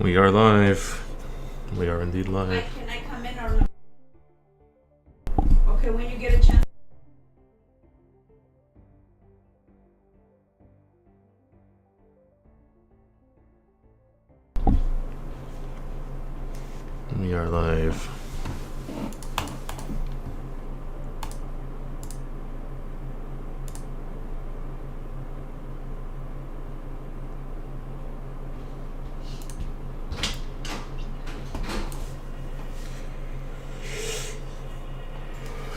We are live. We are indeed live. Can I come in or no? Okay, when you get a chance. We are live.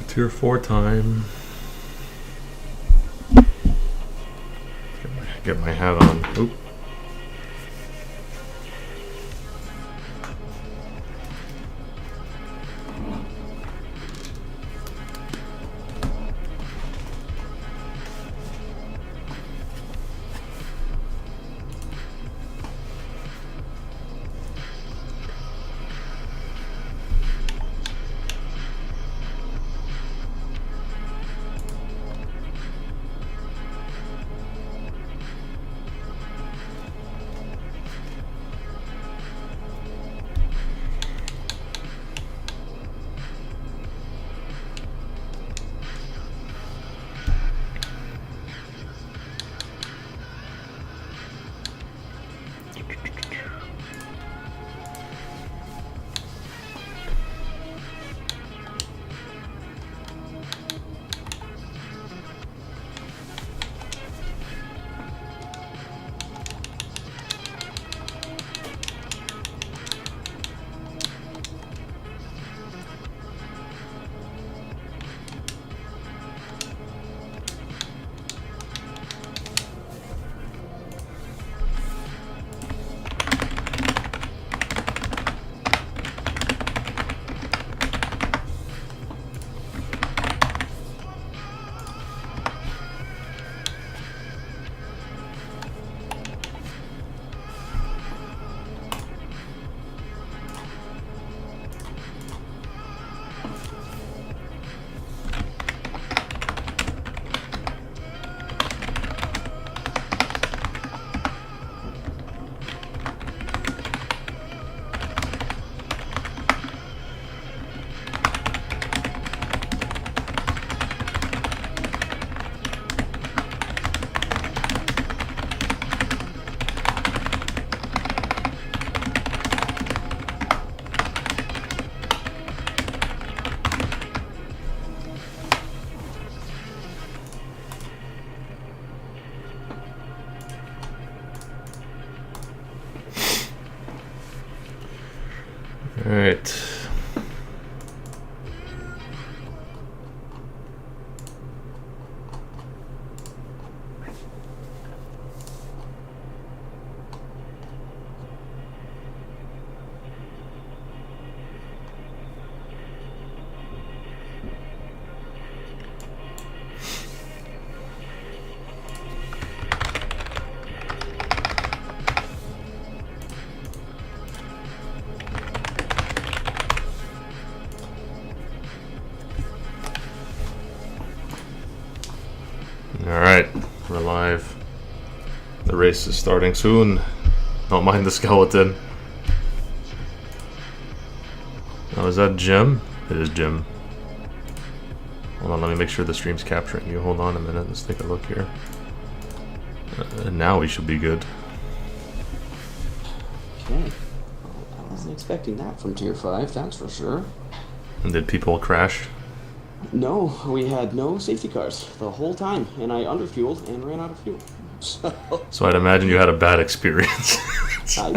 Tier 4 time. Get my hat on. Oop. All right. Alright, we're live. The race is starting soon. Don't mind the skeleton. Oh, is that Jim? It is Jim. Hold on, let me make sure the stream's capturing you. Hold on a minute, let's take a look here. Now we should be good. Okay. I wasn't expecting that from Tier 5, that's for sure. And did people crash? No, we had no safety cars the whole time, and I underfueled and ran out of fuel. So I'd imagine you had a bad experience. I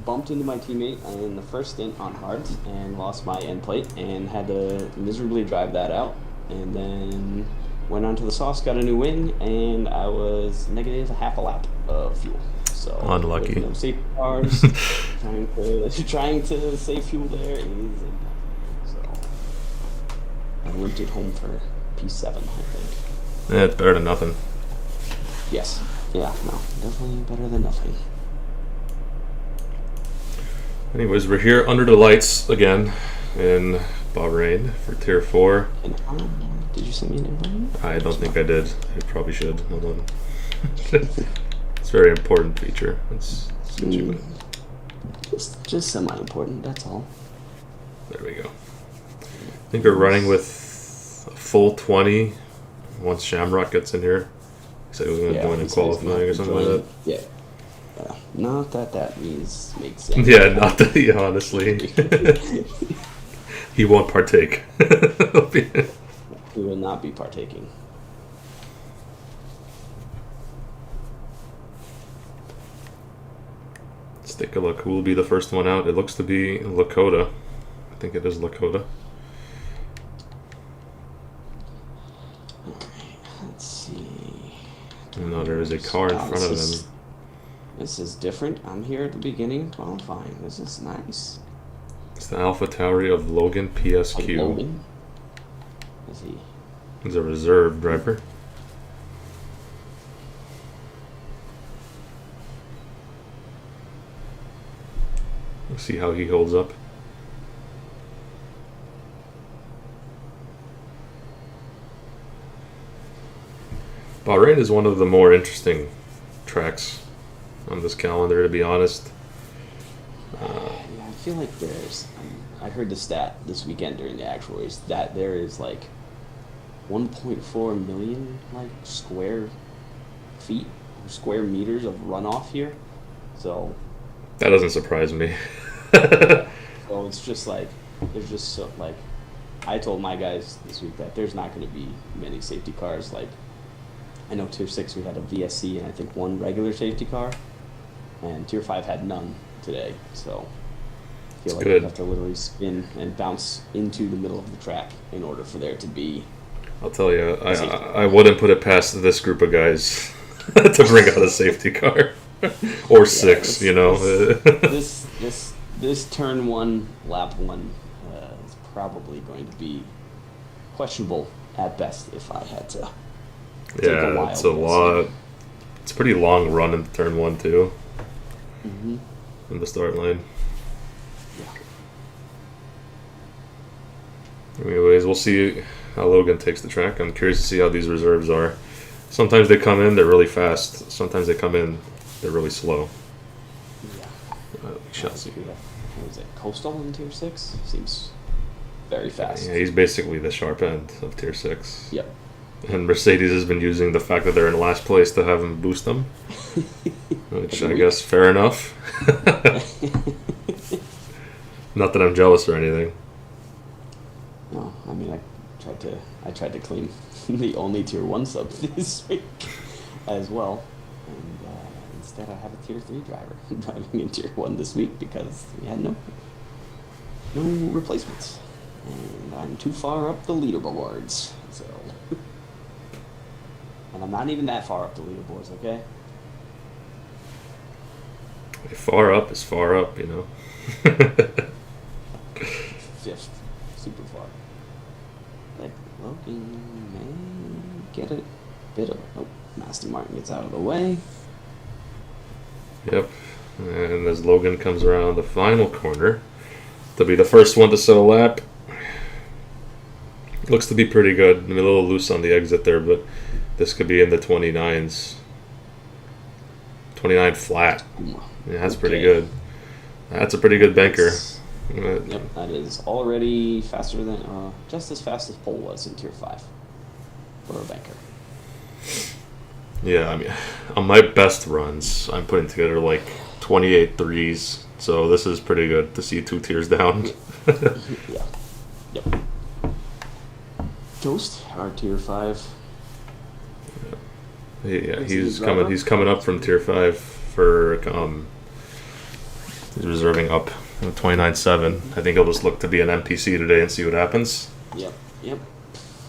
bumped into my teammate in the first stint on hards and lost my end plate and had to miserably drive that out. And then went onto the sauce, got a new wing, and I was negative half a lap of fuel. So unlucky. No safety cars. trying to save fuel there is impossible. So I limped it home for P7, I think. Yeah, it's better than nothing. Yes. Yeah, no, definitely better than nothing. Anyways, we're here under the lights again in Bahrain for Tier 4. And did you send me an invite? I don't think I did. I probably should. Hold on. Let's very important feature. Let's get you. Just semi-important. That's all. There we go. I think we're running with a full 20 once Shamrock gets in here. He said he was going to join in qualifying or something like that. Yeah. Not that makes sense. Yeah, not that. Yeah, honestly, he won't partake. He will not be partaking. Let's take a look. Who will be the first one out? It looks to be Lakota. I think it is Lakota. Let's see. No, there is a car in front of him. This is different. I'm here at the beginning. Qualifying. This is nice. It's the Alpha Tauri of Logan PSQ. Logan? Is he? He's a reserve driver. We'll see how he holds up. Bahrain is one of the more interesting tracks on this calendar, to be honest. I feel like there's. I heard the stat this weekend during the actual race that there is like 1.4 million like square feet, square meters of runoff here. So That doesn't surprise me. so it's just like there's just so, like I told my guys this week that there's not going to be many safety cars. Like I know Tier 6 we had a VSC and I think one regular safety car, and Tier 5 had none today. So I feel like you have to literally spin and bounce into the middle of the track in order for there to be. I'll tell you, I wouldn't put it past this group of guys to bring out a safety car. Or six, you know. This turn one, lap one is probably going to be questionable at best if I had to take a wild it's a lot. It's a pretty long run in turn one, too. Mm-hmm. In the start line. Yeah. Anyways, we'll see how Logan takes the track. I'm curious to see how these reserves are. Sometimes they come in, they're really fast. Sometimes they come in, they're really slow. Yeah. We shall see. What is it? Coastal in Tier 6? Seems very fast. Yeah, he's basically the sharp end of Tier 6. Yep. And Mercedes has been using the fact that they're in last place to have him boost them. Which I guess fair enough. Not that I'm jealous or anything. No, I mean I tried to claim the only Tier 1 sub this week as well. And instead I have a Tier 3 driver driving in Tier 1 this week because we had no replacements. And I'm too far up the leaderboards. So and I'm not even that far up the leaderboards, okay? Far up is far up, you know. Fifth. Super far. Like Logan may get a bit of Aston Martin gets out of the way. Yep. And as Logan comes around the final corner to be the first one to set a lap. Looks to be pretty good. I mean, a little loose on the exit there, but this could be in the 29s. 29 flat. Yeah, that's pretty good. That's a pretty good banker. Yep, that is already faster than, just as fast as Pole was in Tier 5 for a banker. Yeah, I mean, on my best runs, I'm putting together like 28 threes, so this is pretty good to see 2 tiers down. Yeah. Yep. Toast, our Tier 5. Yeah, he's coming up from Tier 5 for, he's reserving up 29.7. I think he'll just look to be an NPC today and see what happens. Yep.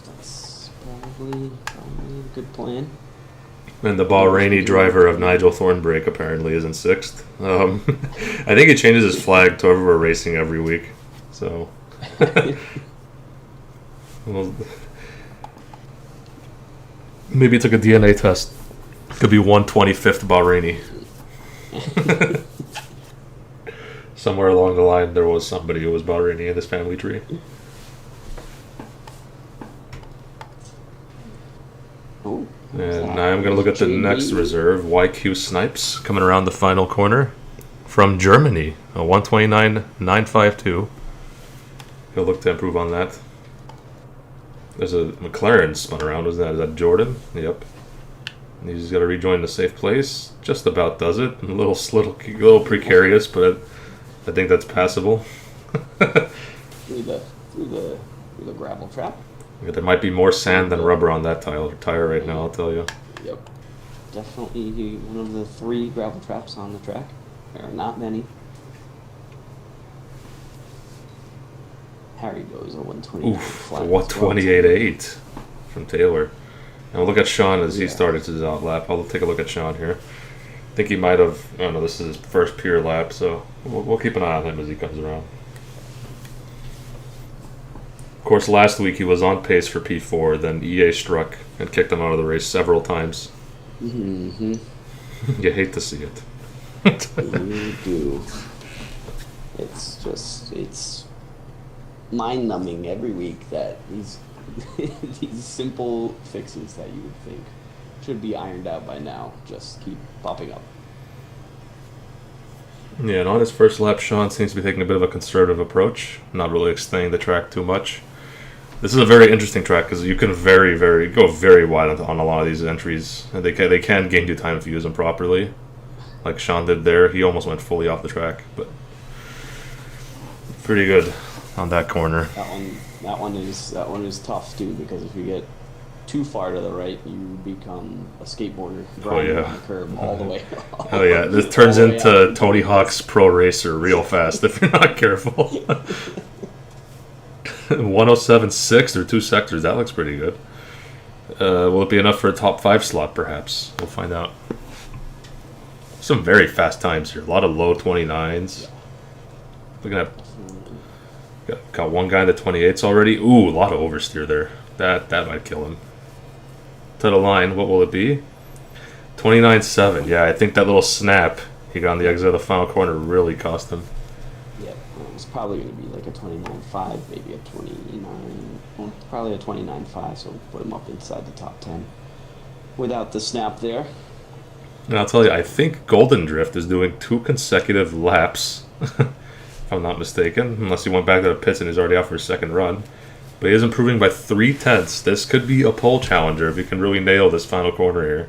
That's probably a good plan. And the Bahraini driver of Nigel Thornbrake apparently is in 6th. I think he changes his flag to whoever we're racing every week. So, well, maybe he took a DNA test. Could be 125th Bahraini. Somewhere along the line, there was somebody who was Bahraini in this family tree. Oh, And now I'm going to look at the next reserve, YQ Snipes, coming around the final corner from Germany, a 129.952. He'll look to improve on that. There's a McLaren spun around, wasn't that? Is that Jordan? Yep. And he's got to rejoin the safe place. Just about does it. A little precarious, but I think that's passable. through the gravel trap. Yeah, there might be more sand than rubber on that tire right now, I'll tell you. Yep. Definitely one of the 3 gravel traps on the track. There are not many. Harry goes a 128. Oof, a 128.8 from Taylor. And we'll look at Sean as he started his out lap. I'll take a look at Sean here. I think he might have, I don't know, this is his first pure lap, so we'll keep an eye on him as he comes around. Of course, last week he was on pace for P4, then EA struck and kicked him out of the race several times. Mm-hmm. You hate to see it. You do. It's mind-numbing every week that these simple fixes that you would think should be ironed out by now just keep popping up. Yeah, and on his first lap, Sean seems to be taking a bit of a conservative approach, not really extending the track too much. This is a very interesting track because you can go very wide on a lot of these entries. And they can gain you time if you use them properly. Like Sean did there, he almost went fully off the track, but pretty good on that corner. That one is tough too, because if you get too far to the right, you become a skateboarder grinding on the curb all the way. Oh yeah, this turns into Tony Hawk's Pro Racer real fast if you're not careful. 107.6 through 2 sectors. That looks pretty good. Will it be enough for a top 5 slot? Perhaps we'll find out. Some very fast times here. A lot of low 29s. Looking at got one guy in the 28s already. Ooh, a lot of oversteer there. That might kill him. To the line, what will it be? 29.7. Yeah, I think that little snap he got on the exit of the final corner really cost him. Yeah, it was probably going to be like a 29.5, maybe a 29. Well, probably a 29.5, so put him up inside the top 10. Without the snap there. And I'll tell you, I think Golden Drift is doing 2 consecutive laps, if I'm not mistaken, unless he went back to the pits and he's already out for his second run. But he is improving by 0.3. This could be a pole challenger if he can really nail this final corner here.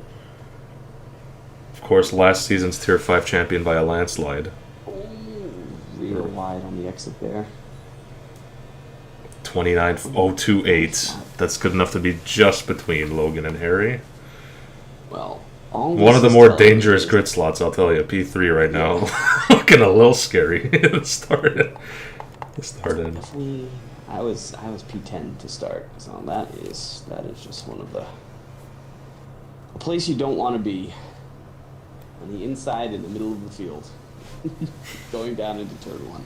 Of course, last season's Tier 5 champion by a landslide. Real wide on the exit there. 29.028. That's good enough to be just between Logan and Harry. Well, one of the more dangerous grid slots, I'll tell you. P3 right now. Looking a little scary to start. Definitely, I was P10 to start, so that is just one of a place you don't want to be. On the inside, in the middle of the field, going down into turn 1.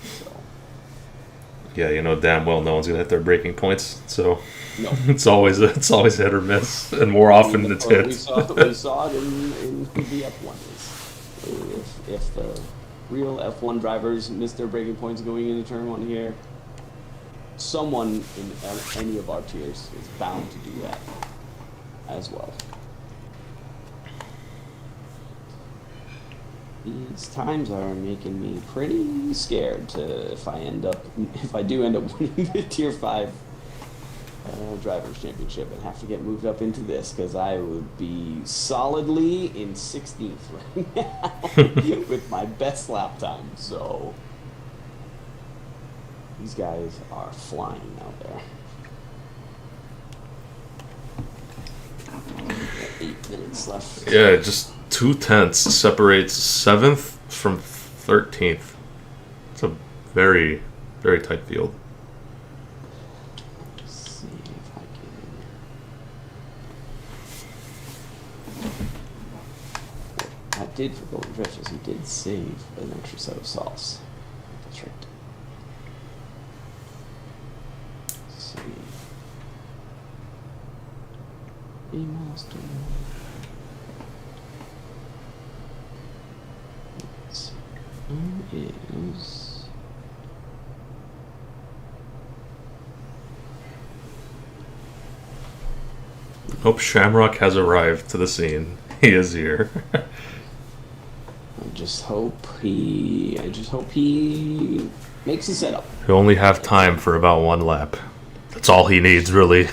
So. Yeah, you know damn well no one's gonna hit their braking points, so no. it's always hit or miss, and more often it's hit. We saw it in who the F1 is. If the real F1 drivers miss their braking points going into turn 1 here, someone in any of our tiers is bound to do that as well. These times are making me pretty scared if I do end up winning the Tier 5 Drivers' Championship and have to get moved up into this, because I would be solidly in 16th right now with my best lap time. So these guys are flying out there. 8 minutes left. Yeah, just 0.2 separates 7th from 13th. It's a very, very tight field. Let's see if I can. I did for Golden Drift is he did save an extra set of sauce. That's right. Let's see. Remaster. Is Hope Shamrock has arrived to the scene. He is here. I just hope he makes a setup. He'll only have time for about 1 lap. That's all he needs, really.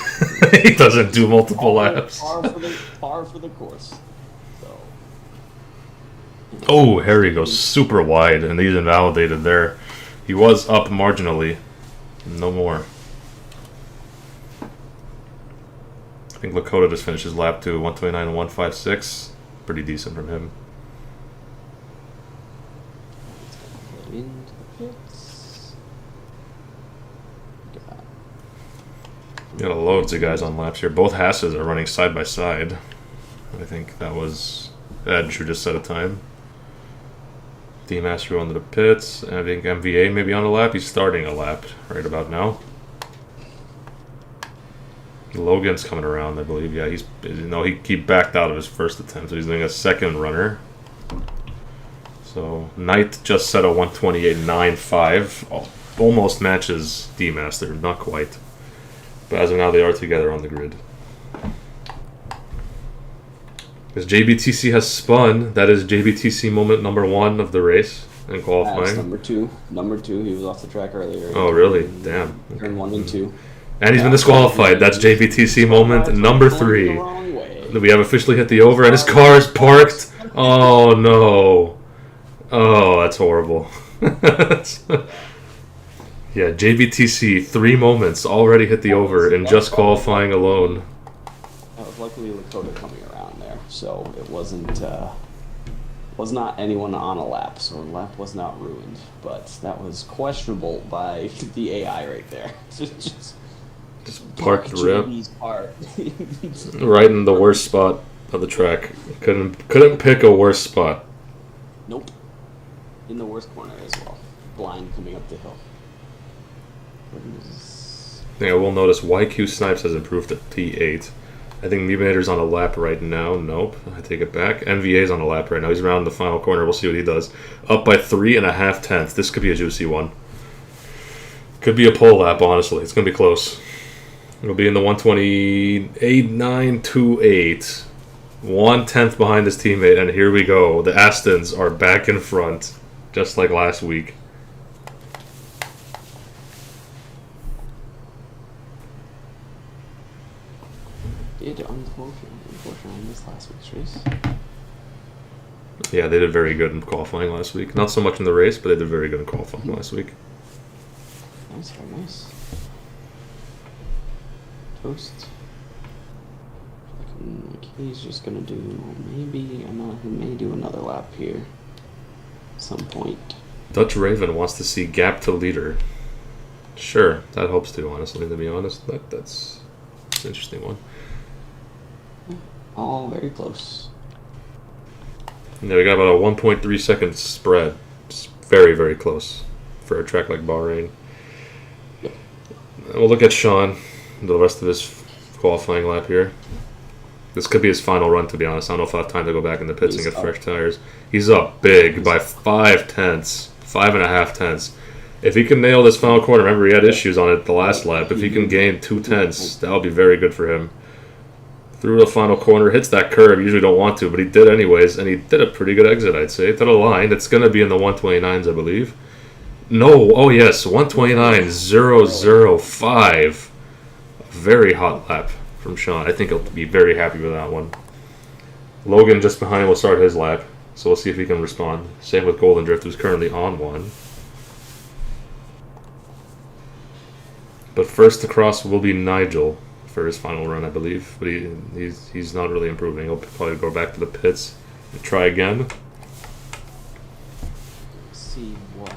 He doesn't do multiple laps. Par for the course. So. Oh, Harry goes super wide, and he's invalidated there. He was up marginally. No more. I think Lakota just finished his lap too. 129 and 156. Pretty decent from him. Into the pits. Got loads of guys on laps here. Both Hasses are running side by side. I think that was Edge who just set a time. D-Master going to the pits. I think MVA maybe on a lap. He's starting a lap right about now. Logan's coming around, I believe. Yeah, he backed out of his first attempt, so he's doing a second runner. So Knight just set a 128.95. Almost matches D-Master, not quite. But as of now, they are together on the grid. Because JBTC has spun. That is JBTC moment number 1 of the race in qualifying. That's number 2. Number 2. He was off the track earlier. Oh, really? Damn. Turn 1 and 2. And he's been disqualified. That's JBTC moment number 3. We have officially hit the over, and his car is parked. Oh, no. Oh, that's horrible. Yeah, JBTC, 3 moments, already hit the over in just qualifying alone. That was luckily Lakota coming around there, so it was not anyone on a lap, so the lap was not ruined. But that was questionable by the AI right there. Just parked rip. Part. Right in the worst spot of the track. Couldn't pick a worse spot. Nope. In the worst corner as well. Blind coming up the hill. Yeah, we'll notice YQ Snipes has improved to P8. I think Mubinator's on a lap right now. Nope, I take it back. NVA's on a lap right now. He's around the final corner. We'll see what he does. Up by 3.5 tenths. This could be a juicy one. Could be a pole lap, honestly. It's going to be close. It'll be in the 128.928. 1/10 behind his teammate, and here we go. The Astons are back in front, just like last week. Unfortunately, I missed last week's race. Yeah, they did very good in qualifying last week. Not so much in the race, but they did very good in qualifying last week. Nice, very nice. Toast. Like he's just gonna do he may do another lap here at some point. Dutch Raven wants to see gap to leader. Sure, that helps too, honestly, to be honest. That's an interesting one. All very close. Yeah, we got about a 1.3 second spread. It's very, very close for a track like Bahrain. Yep. And we'll look at Sean, the rest of his qualifying lap here. This could be his final run, to be honest. I don't know if I'll have time to go back in the pits and get fresh tires. He's up big by 5 tenths, 5.5 tenths. If he can nail this final corner, remember he had issues on it the last lap. If he can gain 2 tenths, that would be very good for him. Through the final corner, hits that curve. Usually don't want to, but he did anyways, and he did a pretty good exit, I'd say. To the line, it's going to be in the 129s, I believe. No, oh yes, 129.005. Very hot lap from Sean. I think he'll be very happy with that one. Logan just behind will start his lap, so we'll see if he can respond. Same with Golden Drift, who's currently on one. But first to cross will be Nigel for his final run, I believe. But he's not really improving. He'll probably go back to the pits and try again. Let's see what.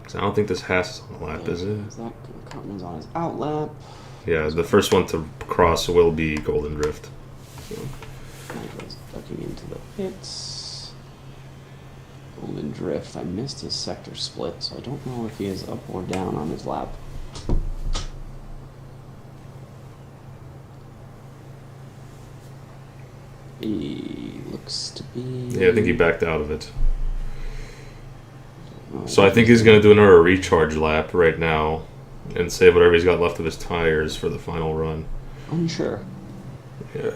So I don't think this Haas is on the lap, is it? That Cartman's on his out lap. Yeah, the first one to cross will be Golden Drift. So. Nigel's ducking into the pits. Golden Drift. I missed his sector split, so I don't know if he is up or down on his lap. He looks to be... Yeah, I think he backed out of it. So I think he's going to do another recharge lap right now. and save whatever he's got left of his tires for the final run. Unsure. Yeah.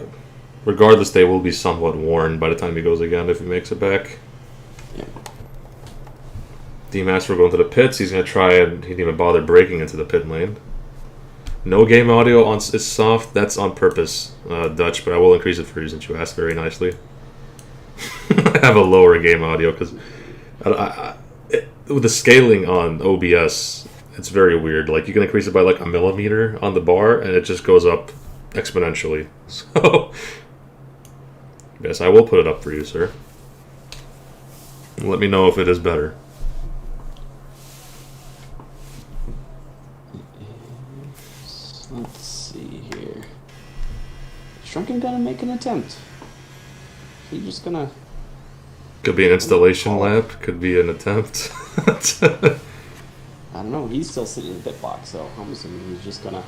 Regardless, they will be somewhat worn by the time he goes again if he makes it back. Yeah. D-Master going to the pits. He's going to try and he didn't even bother breaking into the pit lane. No game audio on is soft. That's on purpose, Dutch, but I will increase it for you since you asked very nicely. I have a lower game audio because with the scaling on OBS, it's very weird. Like, you can increase it by like a millimeter on the bar, and it just goes up exponentially. So, yes, I will put it up for you, sir. Let me know if it is better. Let's see here. Shrunken gonna make an attempt. He's just gonna... Could be an installation lap. Could be an attempt. I don't know. He's still sitting in the pit box, so I'm assuming he's just gonna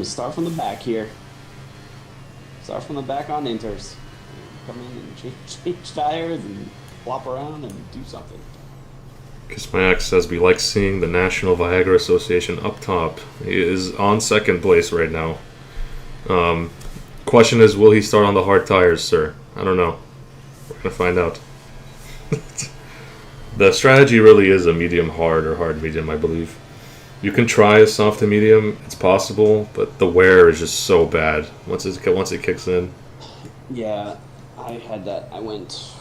start from the back here. Start from the back on inters. Come in and change tires and flop around and do something. Kismayak says we like seeing the National Viagra Association up top. He is on second place right now. Question is, will he start on the hard tires, sir? I don't know. We're going to find out. The strategy really is a medium hard or hard medium, I believe. You can try a soft to medium, it's possible, but the wear is just so bad once it kicks in. Yeah, I had that. I went,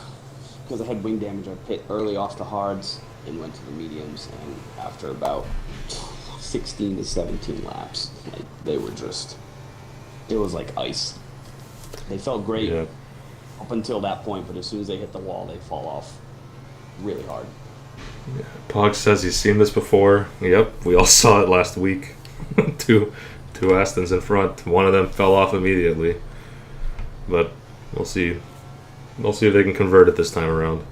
because I had wing damage, I pit early off the hards and went to the mediums, and after about 16 to 17 laps, like, they were just, it was like ice. They felt great up until that point, but as soon as they hit the wall, they fall off really hard. Yeah. Pog says he's seen this before. Yep, we all saw it last week. two Astons in front. One of them fell off immediately. But we'll see. We'll see if they can convert it this time around.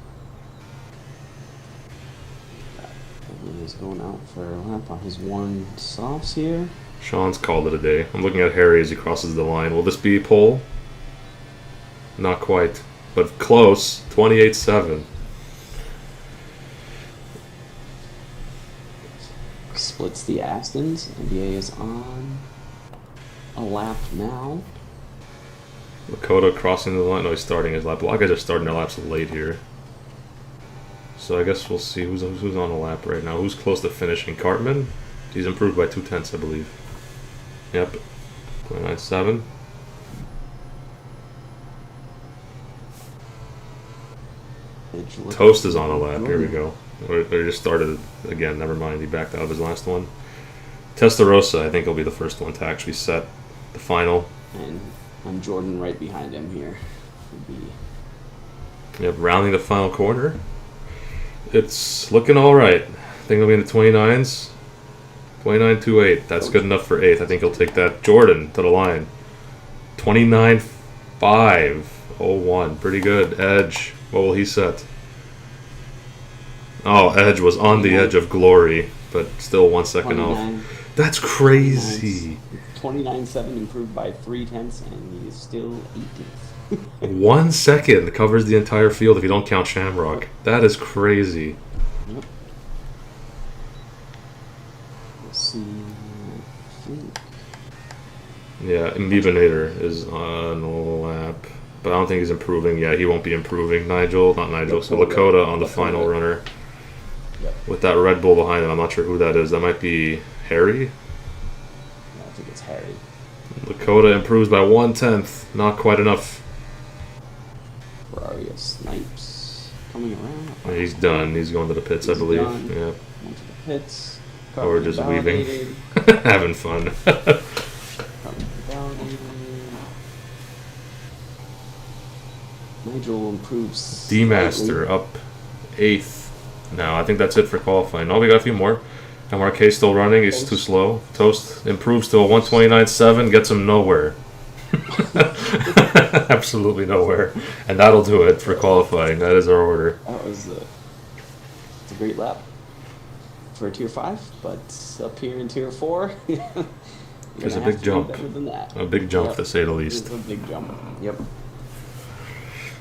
He's going out for a lap on his worn softs here. Sean's called it a day. I'm looking at Harry as he crosses the line. Will this be pole? Not quite, but close. 28.7. Splits the Astons. NBA is on a lap now. Lakota crossing the line. No, he's starting his lap. A lot of guys are starting their laps late here. So I guess we'll see who's on a lap right now. Who's close to finishing? Cartman? He's improved by 0.2, I believe. Yep. 29.7. Toast is on a lap. Here we go. They just started again. Never mind. He backed out of his last one. Testarossa, I think, will be the first one to actually set the final. And I'm Jordan right behind him here. Yep, rounding the final corner. It's looking all right. I think it'll be in the 29s. 29.28. That's good enough for 8th. I think he'll take that. Jordan to the line. 29.501. Pretty good. Edge. What will he set? Oh, Edge was on the edge of glory, but still 1 second off. That's crazy. 29.7 improved by 0.3, and he is still 18th. 1 second covers the entire field if you don't count Shamrock. That is crazy. Yep. Let's see. Yeah, Mbibinator is on a lap, but I don't think he's improving. Yeah, he won't be improving. So Lakota on the final runner. Yep. With that Red Bull behind him. I'm not sure who that is. That might be Harry? I think it's Harry. Lakota improves by 1/10. Not quite enough. Where are you? Snipes coming around. Yeah, he's done. He's going to the pits, I believe. Done. Yeah. Went to the pits. Or just weaving. Having fun. Nigel improves. D-Master up 8th. Now, I think that's it for qualifying. Oh, we got a few more. MRK still running. He's too slow. Toast improves to a 129.7. Gets him nowhere. Absolutely nowhere. And that'll do it for qualifying. That is our order. That was it's a great lap for Tier 5, but up here in Tier 4, there's a big jump. Better than that. A big jump, to say the least. It's a big jump. Yep.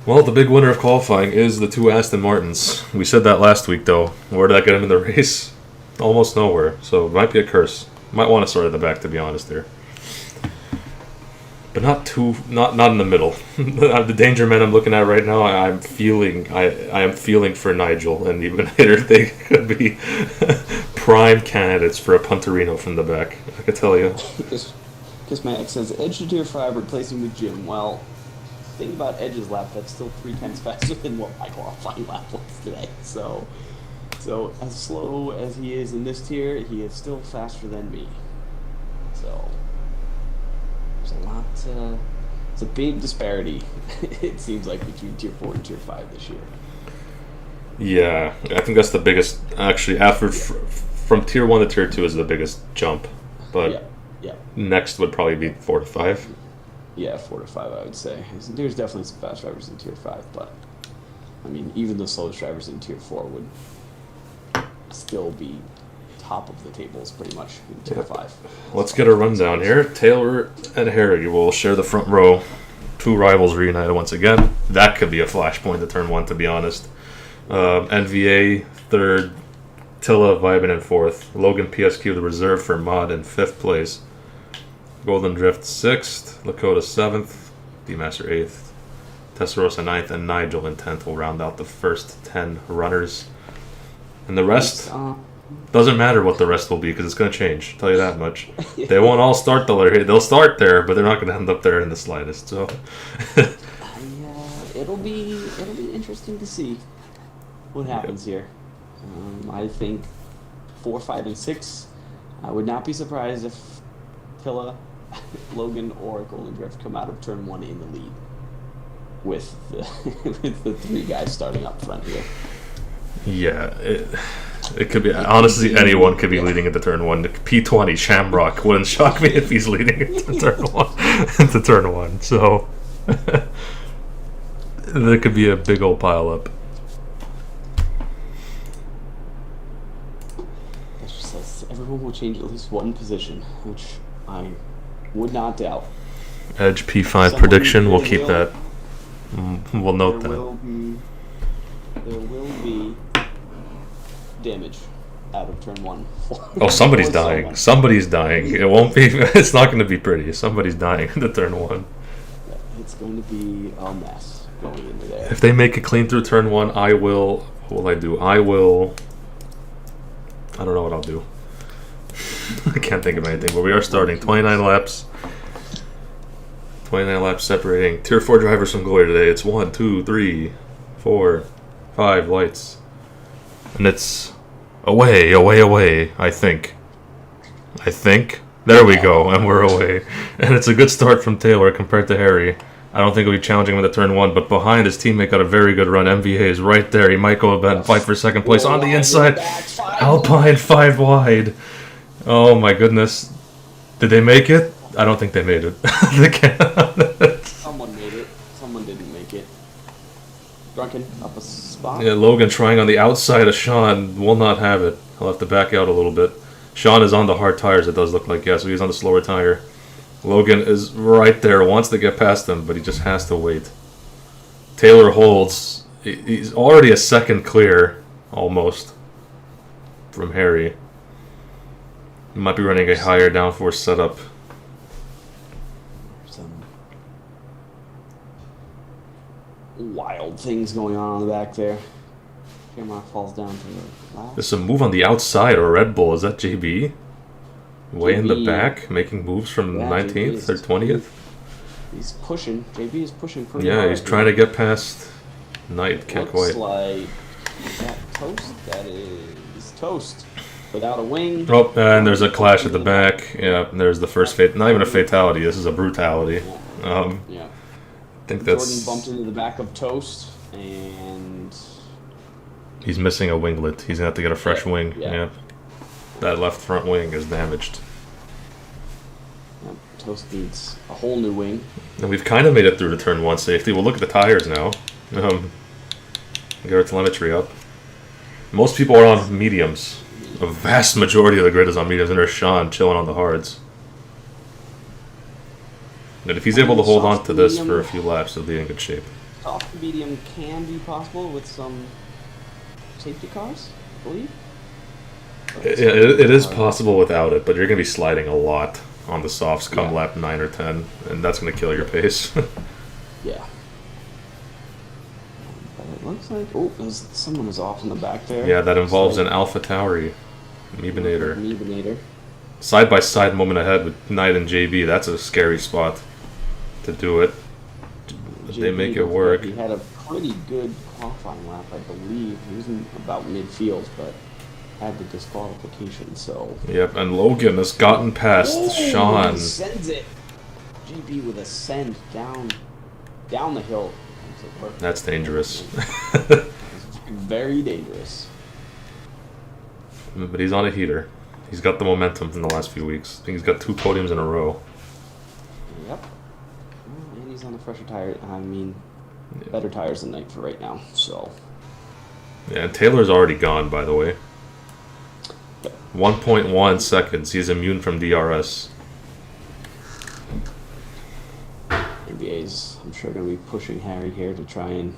Well, the big winner of qualifying is the 2 Aston Martins. We said that last week, though. Where did that get him in the race? almost nowhere. So it might be a curse. Might want to start at the back, to be honest here. But not in the middle. The danger men I'm looking at right now, I am feeling for Nigel and even Hitter. They could be prime candidates for a punterino from the back, I could tell you. Because my ex says, Edge to tier 5, replacing with Jim. Well, think about Edge's lap, that's still 3 times faster than what my qualifying lap was today. So as slow as he is in this tier, he is still faster than me. So there's a lot, it's a big disparity, it seems like, between tier 4 and tier 5 this year. Yeah, I think that's the biggest, actually, from tier 1 to tier 2 is the biggest jump. But yeah. Next would probably be 4 to 5. Yeah, 4 to 5, I would say. There's definitely some fast drivers in tier 5, but I mean, even the slowest drivers in tier 4 would still be top of the tables pretty much in tier 5. Let's get a rundown here. Taylor and Harry will share the front row. 2 rivals reunited once again. That could be a flashpoint to turn 1, to be honest. NVA 3rd, Tilla Vibin in 4th, Logan PSQ the reserve for Mod in 5th place, Golden Drift 6th, Lakota 7th, D-Master 8th, Testarossa 9th, and Nigel in 10th will round out the first 10 runners. And the rest, doesn't matter what the rest will be because it's going to change, I'll tell you that much. They won't all start they'll start there, but they're not going to end up there in the slightest. So it'll be interesting to see what happens here. I think 4, 5, and 6. I would not be surprised if Tilla, Logan, or Golden Drift come out of turn 1 in the lead with the 3 guys starting up front here. Yeah, it could be. Honestly, anyone could be leading into turn 1. P20 Shamrock wouldn't shock me if he's leading into turn 1. So there could be a big old pile up. Everyone will change at least one position, which I would not doubt. Edge P5 prediction, we'll keep that. We'll note that. There will be damage out of turn 1. Oh, somebody's dying. Somebody's dying. It won't be. It's not going to be pretty. Somebody's dying into turn 1. It's going to be a mess going into there. If they make it clean through turn 1, I will. What will I do? I don't know what I'll do. I can't think of anything, but we are starting 29 laps. 29 laps separating tier 4 drivers from glory today. It's 1, 2, 3, 4, 5 lights. And it's away, I think. There we go, and we're away. And it's a good start from Taylor compared to Harry. I don't think he'll be challenging him at turn 1, but behind his teammate got a very good run. MVA is right there. He might go and fight for second place on the inside. Alpine 5 wide. Oh my goodness. Did they make it? I don't think they made it. Someone made it. Someone didn't make it. Drunken up a spot. Yeah, Logan trying on the outside of Sean will not have it. He'll have to back out a little bit. Sean is on the hard tires, it does look like. Yeah, so he's on the slower tire. Logan is right there, wants to get past him, but he just has to wait. Taylor holds. He's already a second clear, almost, from Harry. He might be running a higher downforce setup. Some wild things going on the back there. Shamrock falls down to the last. There's a move on the outside or Red Bull. Is that JB? Way in the back, making moves from 19th or 20th? He's pushing. JB is pushing pretty hard. Yeah, he's trying to get past Knight. Can't quite. Looks like that Toast. That is Toast. Without a wing. Oh, and there's a clash at the back. Yeah, and there's the first not even a fatality. This is a brutality. Yeah. I think that's. Jordan bumped into the back of Toast, and he's missing a winglet. He's gonna have to get a fresh wing. Yeah. That left front wing is damaged. Yep. Toast needs a whole new wing. And we've kind of made it through to turn 1 safety. We'll look at the tires now. Get our telemetry up. Most people are on mediums. A vast majority of the grid is on mediums, and there's Sean chilling on the hards. And if he's able to hold on to this for a few laps, he'll be in good shape. Soft medium can be possible with some safety cars, I believe. It is possible without it, but you're going to be sliding a lot on the softs come lap 9 or 10, and that's going to kill your pace. Yeah. But it looks like... Oh, someone is off in the back there. Yeah, that involves an Alpha Tauri. Meebinator. Meebinator. Side-by-side moment ahead with Knight and JB. That's a scary spot to do it. They make it work. He had a pretty good qualifying lap, I believe. He was in about midfield, but had the disqualification, so... Yep, and Logan has gotten past Sean. He sends it. JB with a send down the hill. That's dangerous. Very dangerous. But he's on a heater. He's got the momentum from the last few weeks. I think he's got 2 podiums in a row. Yep. And he's on the fresher tire. I mean, better tires than Knight for right now, so... Yeah, and Taylor's already gone, by the way. 1.1 seconds. He's immune from DRS. NBA's, I'm sure, going to be pushing Harry here to try and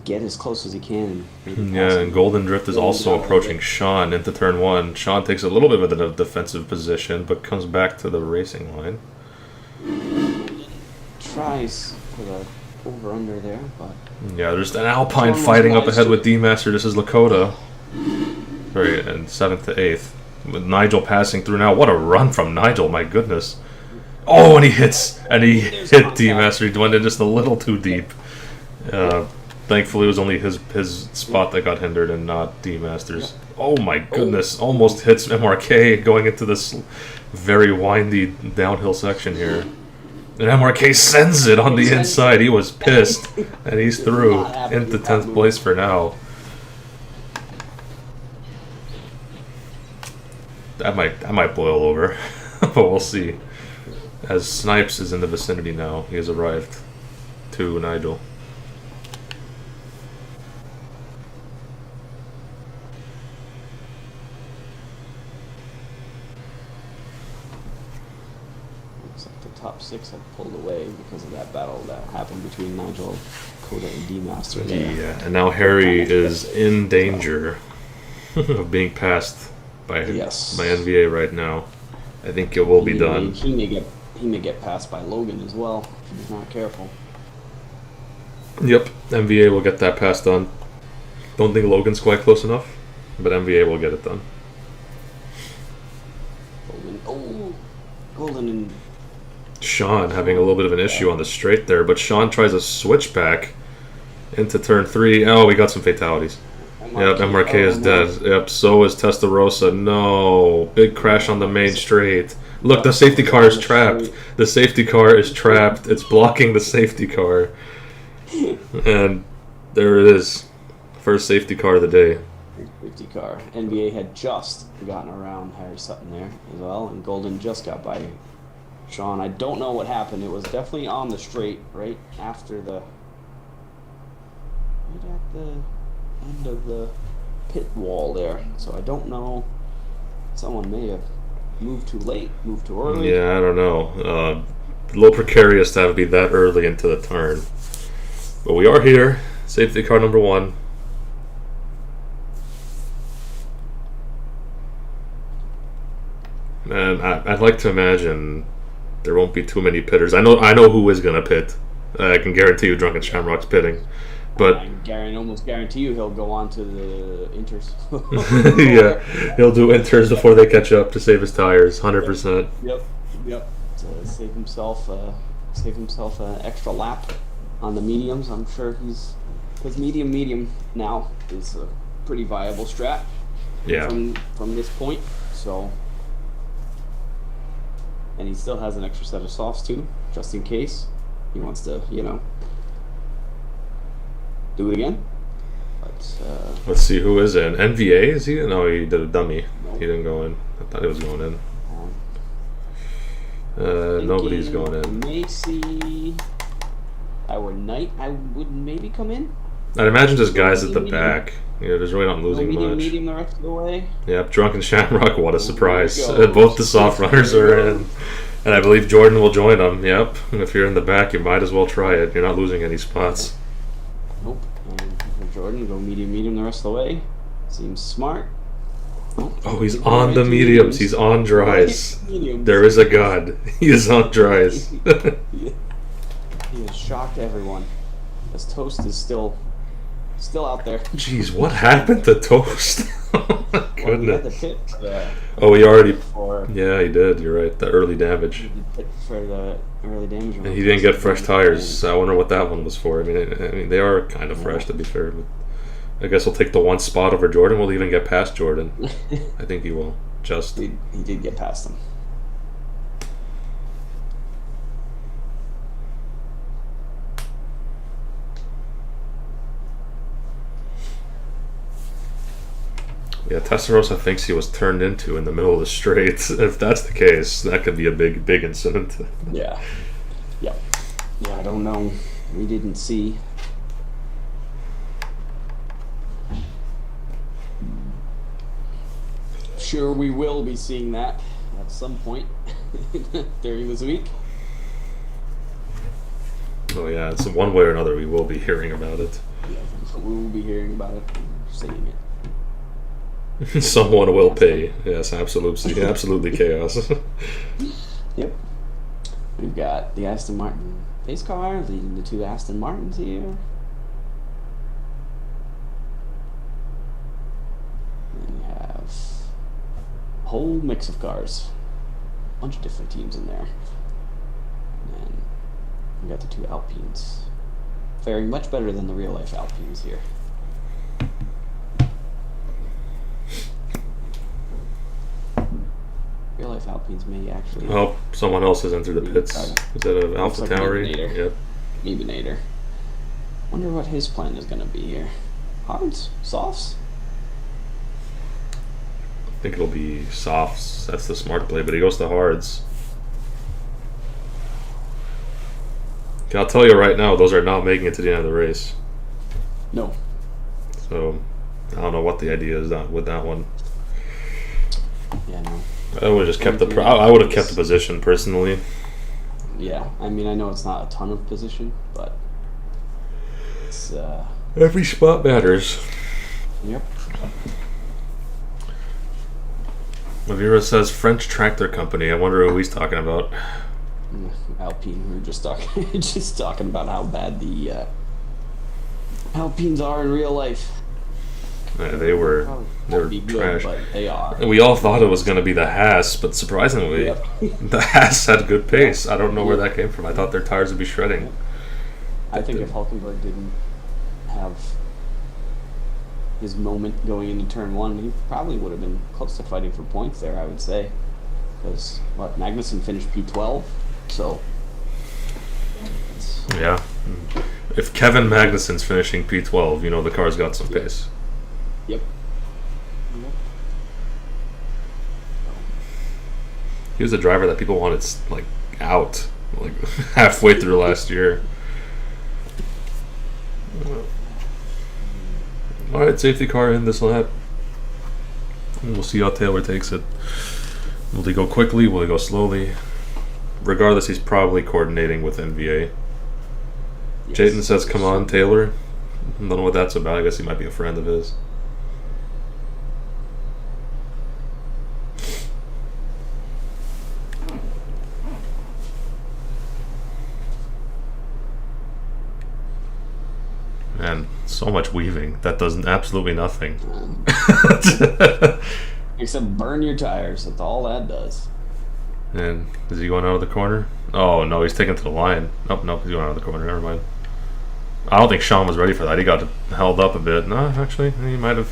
get as close as he can. Yeah, and Golden Drift is also approaching Sean into turn 1. Sean takes a little bit of a defensive position, but comes back to the racing line. Tries for the over-under there, but... Yeah, there's an Alpine fighting up ahead with D-Master. This is Lakota. Sorry, and 7th to 8th. With Nigel passing through now. What a run from Nigel, my goodness. Oh, and he hits! And he hit D-Master. He went in just a little too deep. Thankfully, it was only his spot that got hindered and not D-Master's. Oh my goodness, almost hits MRK going into this very windy downhill section here. And MRK sends it on the inside. He was pissed, and he's through into 10th place for now. That might boil over, but we'll see. As Snipes is in the vicinity now, he has arrived to Nigel. Top 6 had pulled away because of that battle that happened between Nigel, Coda, and D-Master. Yeah, and now Harry is in danger of being passed by NVA right now. I think it will be done. He may get passed by Logan as well if he's not careful. Yep, NVA will get that pass done. Don't think Logan's quite close enough, but NVA will get it done. Golden and Sean having a little bit of an issue on the straight there, but Sean tries a switchback into turn 3. Oh, we got some fatalities. Yep, MRK is dead. Yep, so is Testarossa. No, big crash on the main straight. Look, the safety car is trapped. The safety car is trapped. It's blocking the safety car. And there it is. First safety car of the day. Safety car. NBA had just gotten around Harry Sutton there as well, and Golden just got by Sean. I don't know what happened. It was definitely on the straight right after the... right at the end of the pit wall there. So I don't know. Someone may have moved too late, moved too early. Yeah, I don't know. A little precarious to have to be that early into the turn. But we are here. Safety car number 1. And I'd like to imagine there won't be too many pitters. I know who is gonna pit. I can guarantee you Drunken Shamrock's pitting. But I almost guarantee you he'll go on to the inters. Yeah, he'll do inters before they catch up to save his tires, 100%. Yep. To save himself an extra lap on the mediums. I'm sure because medium now is a pretty viable strat. Yeah. From this point, so. And he still has an extra set of softs too, just in case he wants to, do it again. But let's see who is in. NVA, is he? No, he did a dummy. Nope. He didn't go in. I thought he was going in. Nobody's going in. May see our Knight. I would maybe come in. I'd imagine just guys at the back. Yeah, there's really not losing much. Medium the rest of the way. Yep, Drunken Shamrock, what a surprise. Both the soft runners are in. And I believe Jordan will join them. Yep, and if you're in the back, you might as well try it. You're not losing any spots. Nope. And Jordan, go medium the rest of the way. Seems smart. Oh, he's on the mediums. He's on dries. Mediums. There is a god. He is on dries. He has shocked everyone. This Toast is still out there. Jeez, what happened to Toast? Oh my Well, he had the goodness. pit Oh, he already. for Yeah, he did. You're right. The early damage. the early damage. And he didn't get fresh tires. So I wonder what that one was for. I mean, they are kind of fresh, to be fair. But I guess he'll take the one spot over Jordan. Will he even get past Jordan? I think he will. Just. He did get past him. Yeah, Testarossa thinks he was turned into in the middle of the straight. If that's the case, that could be a big incident. Yeah. Yeah. Yeah, I don't know. We didn't see. Sure, we will be seeing that at some point during this week. Oh yeah, it's one way or another we will be hearing about it. Yeah, we will be hearing about it, seeing it. Someone will pay. Yes, absolutely. Absolutely chaos. Yep. We've got the Aston Martin pace car leading the two Aston Martins here. And we have a whole mix of cars. A bunch of different teams in there. And we got the two Alpines. Faring much better than the real life Alpines here. Real life Alpines may actually. Oh, someone else has entered the pits. Is that an Alpha like Tauri? Mabinator. Yep. Mabinator. Wonder what his plan is going to be here. Hards? Softs? I think it'll be softs. That's the smart play, but he goes to hards. Okay, I'll tell you right now, those are not making it to the end of the race. No. So, I don't know what the idea is with that one. Yeah, no. I would have just kept the. I would have kept the position personally. Yeah, I mean, I know it's not a ton of position, but it's. Every spot matters. Yep. Mavira says French tractor company. I wonder who he's talking about. Alpine. We were just talking, just talking about how bad the Alpines are in real life. They were Be good, trash. but they are. We all thought it was going to be the Haas, but surprisingly, Yep. the Haas had good pace. I don't know where that came from. I thought their tires would be shredding. I think if Hulkenberg didn't have his moment going into turn one, he probably would have been close to fighting for points there, I would say. Because, Magnussen finished P12, so... Yeah. If Kevin Magnussen's finishing P12, you know the car's got some pace. Yep. He was a driver that people wanted out halfway through last year. All right, safety car in this lap. And we'll see how Taylor takes it. Will he go quickly? Will he go slowly? Regardless, he's probably coordinating with NVA. Yes. Jayden says, "Come on, Taylor." I don't know what that's about. I guess he might be a friend of his. Man, so much weaving. That does absolutely nothing. Except burn your tires. That's all that does. And is he going out of the corner? Oh, no, he's taken to the line. Nope, he's going out of the corner. Never mind. I don't think Sean was ready for that. He got held up a bit. No, actually, he might have.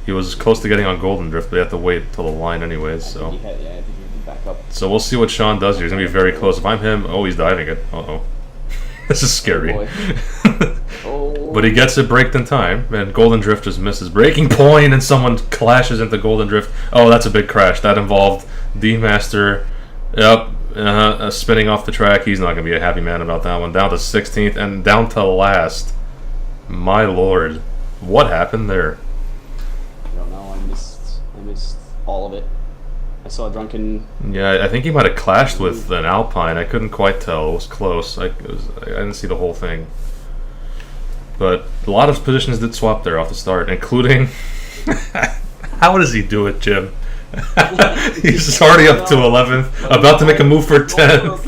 He was close to getting on Golden Drift, but he had to wait till the line anyways. So, I think he had to back up. so we'll see what Sean does here. He's gonna be very close. If I'm him, oh, he's diving it. Uh-oh. This is scary. Oh. But he gets it braked in time, and Golden Drift just misses braking point, and someone clashes into Golden Drift. Oh, that's a big crash. That involved D-Master. Yep, spinning off the track. He's not going to be a happy man about that one. Down to 16th and down to last. My lord. What happened there? I don't know. I missed all of it. I saw a drunken... Yeah, I think he might have clashed with an Alpine. I couldn't quite tell. It was close. I didn't see the whole thing. But a lot of positions did swap there off the start, including... How does he do it, Jim? He's already up to 11th, about to make a move for 10th.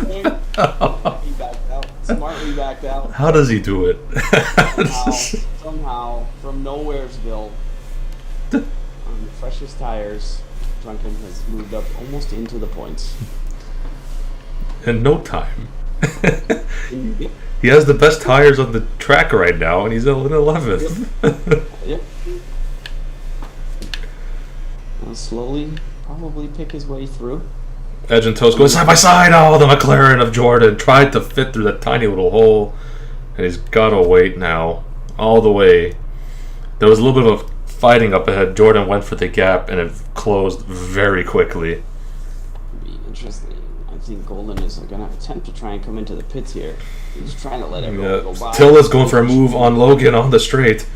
He backed out. Smartly backed out. How does he do it? Somehow, from Nowheresville, on the freshest tires, Drunken has moved up almost into the points. In no time. He has the best tires on the track right now, and he's in 11th. Yep. He'll slowly, probably pick his way through. Edge and Toast going side by side. Oh, the McLaren of Jordan tried to fit through that tiny little hole, and he's got to wait now all the way. There was a little bit of fighting up ahead. Jordan went for the gap, and it closed very quickly. Be interesting. I think Golden is going to attempt to try and come into the pits here. He's trying to let everyone go by. Tilla's going for a move on Logan on the straight.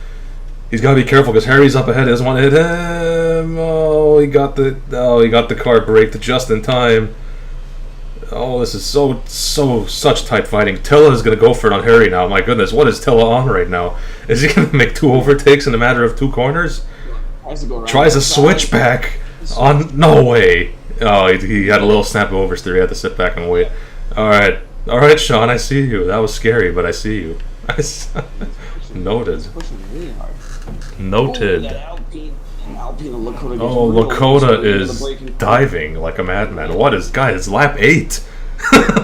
He's got to be careful because Harry's up ahead. He doesn't want to hit him. Oh, he got the car braked just in time. Oh, this is such tight fighting. Tilla is going to go for it on Harry now. My goodness, what is Tilla on right now? Is he going to make 2 overtakes in a matter of 2 corners? Tries a switchback on. No way. Oh, he had a little snap of oversteer. He had to sit back and wait. All right, Sean, I see you. That was scary, but I see you. Noted. Pushing really hard. Noted. Oh, Lakota is diving like a madman. What is, guys? It's lap 8.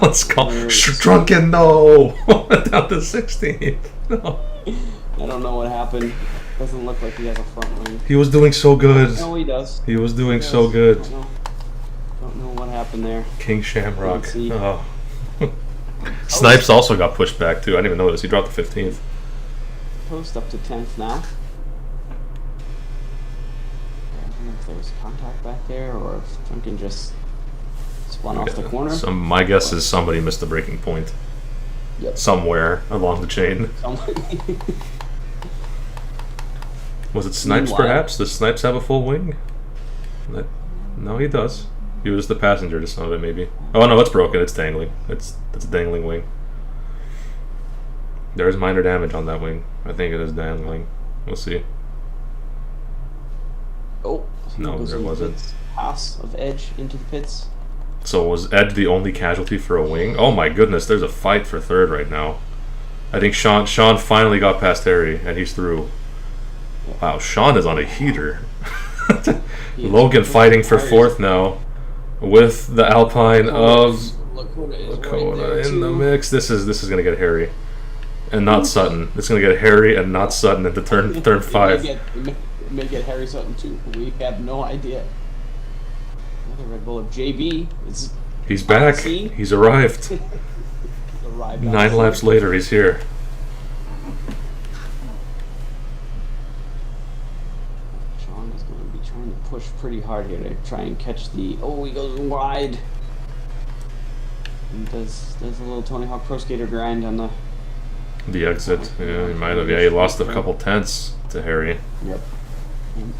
Let's go. Drunken, no. Down to 16th. No. I don't know what happened. Doesn't look like he has a front wing. He was doing so good. No, he does. He was doing so good. Don't know what happened there. King Shamrock. Oh. Snipes also got pushed back too. I didn't even notice. He dropped to 15th. Post up to 10th now. I don't know if there was contact back there or if Drunken just spun off the corner. My guess is somebody missed the braking point. Yep. Somewhere along the chain. Was it Snipes perhaps? Does Snipes have a full wing? No, he does. He was the passenger to some of it, maybe. Oh no, it's broken. It's dangling. It's a dangling wing. There is minor damage on that wing. I think it is dangling. We'll see. Oh, no, there wasn't. Pass of Edge into the pits. So was Edge the only casualty for a wing? Oh my goodness, there's a fight for third right now. I think Sean finally got past Harry, and he's through. Wow, Sean is on a heater. Logan fighting for fourth now, with the Alpine of Lakota in the mix. This is gonna get Harry, and not Sutton. It's gonna get Harry and not Sutton into turn 5. It may get Harry Sutton too. We have no idea. Another Red Bull of JB. He's back. He's arrived. 9 laps later, he's here. Sean is going to be trying to push pretty hard here to try and catch the. Oh, he goes wide. And does a little Tony Hawk Pro Skater grind on the exit. Yeah, he might have. Yeah, he lost a couple tenths to Harry. Yep. And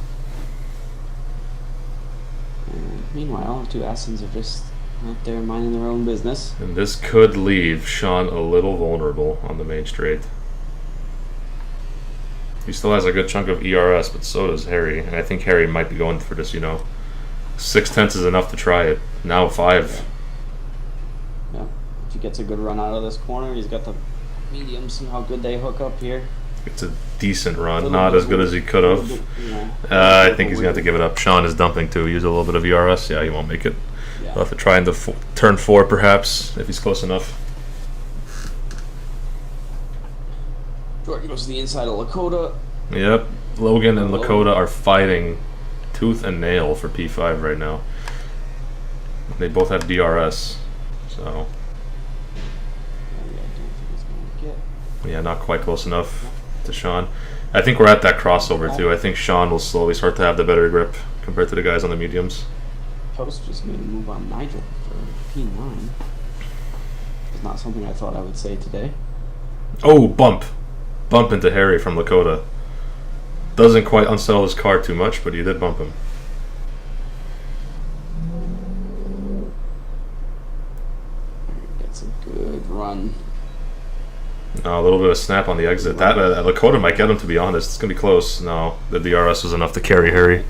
meanwhile, the two Astons are just out there minding their own business. And this could leave Sean a little vulnerable on the main straight. He still has a good chunk of ERS, but so does Harry. And I think Harry might be going for this, 6 tenths is enough to try it. Now 5. Yeah. If he gets a good run out of this corner, he's got the mediums. See how good they hook up here. It's a decent run, not as good as he could have. I think he's going to have to give it up. Sean is dumping too. Use a little bit of ERS. Yeah, he won't make it. Yeah. He'll have to try into turn 4 perhaps, if he's close enough. Jordan goes to the inside of Lakota. Yep, Logan and Lakota are fighting tooth and nail for P5 right now. They both have DRS, so... Yeah, not quite close enough to Sean. I think we're at that crossover too. I think Sean will slowly start to have the better grip compared to the guys on the mediums. Post just made a move on Nigel for P9. It's not something I thought I would say today. Oh, bump into Harry from Lakota. Doesn't quite unsettle his car too much, but he did bump him. Gets a good run. Oh, a little bit of snap on the exit. That Lakota might get him, to be honest. It's going to be close. No, the DRS was enough to carry Harry.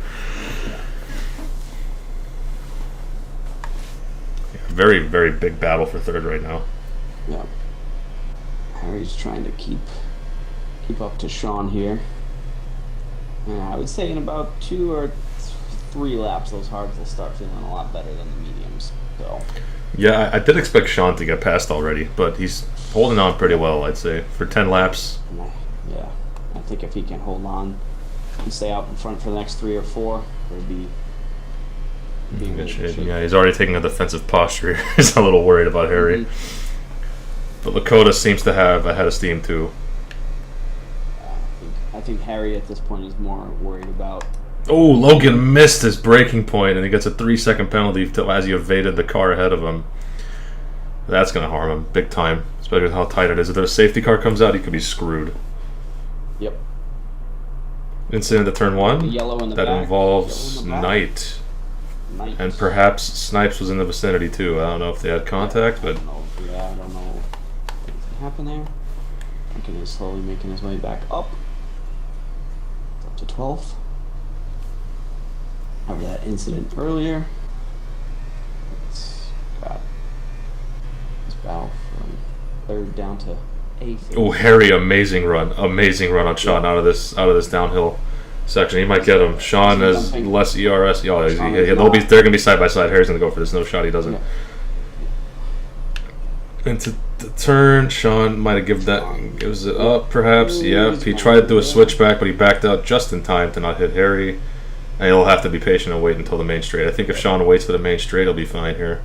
Yeah, very, very big battle for third right now. Yeah. Harry's trying to keep up to Sean here. Yeah, I would say in about 2 or 3 laps, those hards will start feeling a lot better than the mediums. So. Yeah, I did expect Sean to get past already, but he's holding on pretty well, I'd say, for 10 laps. Yeah, I think if he can hold on and stay out in front for the next 3 or 4, it'll be in good shape. Yeah, he's already taking a defensive posture. He's a little worried about Harry. But Lakota seems to have a head of steam, too. I think Harry at this point is more worried about... Oh, Logan missed his braking point, and he gets a 3-second penalty as he evaded the car ahead of him. That's going to harm him big time, especially with how tight it is. If a safety car comes out, he could be screwed. Yep. Incident at turn 1 Yellow in the that back. involves Knight. And perhaps Snipes was in the vicinity, too. I don't know if they had contact, but... I don't know what happened there. Lincoln is slowly making his way back up. Up to 12th. Have that incident earlier. It's got this battle from 3rd down to 8th. Oh, Harry, amazing run on Sean out of this downhill section. He might get him. Sean has less ERS. Yeah, they're gonna be side by side. Harry's gonna go for this. No shot, he doesn't. Into the turn, Sean might have gives it up, perhaps. Yep, he tried to do a switchback, but he backed out just in time to not hit Harry. And he'll have to be patient and wait until the main straight. I think if Sean waits for the main straight, he'll be fine here.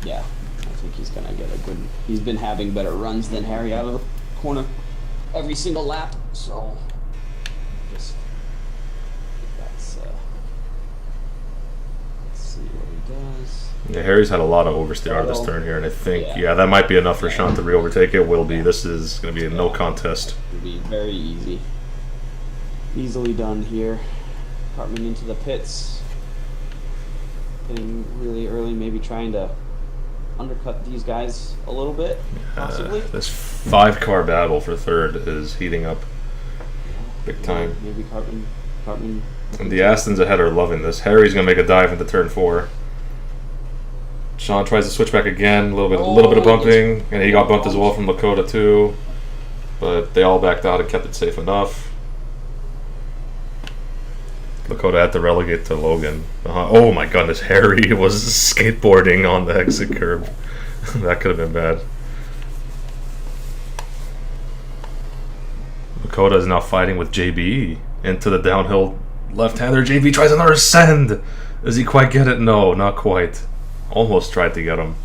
Yeah, I think he's gonna get a good... He's been having better runs than Harry out of the corner every single lap, so... Just... Let's see what he does. Yeah, Harry's had a lot of oversteer out of this turn here, and I think, yeah, that might be enough for Sean to re-overtake. It will be. This is going to be a no contest. It'll be very easy. Easily done here. Cartman into the pits. Getting really early, maybe trying to undercut these guys a little bit, possibly. This 5-car battle for third is heating up big time. Maybe Cartman. And the Astons ahead are loving this. Harry's going to make a dive into turn 4. Sean tries to switch back again, a little bit of bumping, and he got bumped as well from Lakota too. But they all backed out and kept it safe enough. Lakota had to relegate to Logan. Oh my goodness, Harry was skateboarding on the exit curb. That could have been bad. Lakota is now fighting with JB into the downhill left-hander. JB tries another send. Does he quite get it? No, not quite. Almost tried to get him.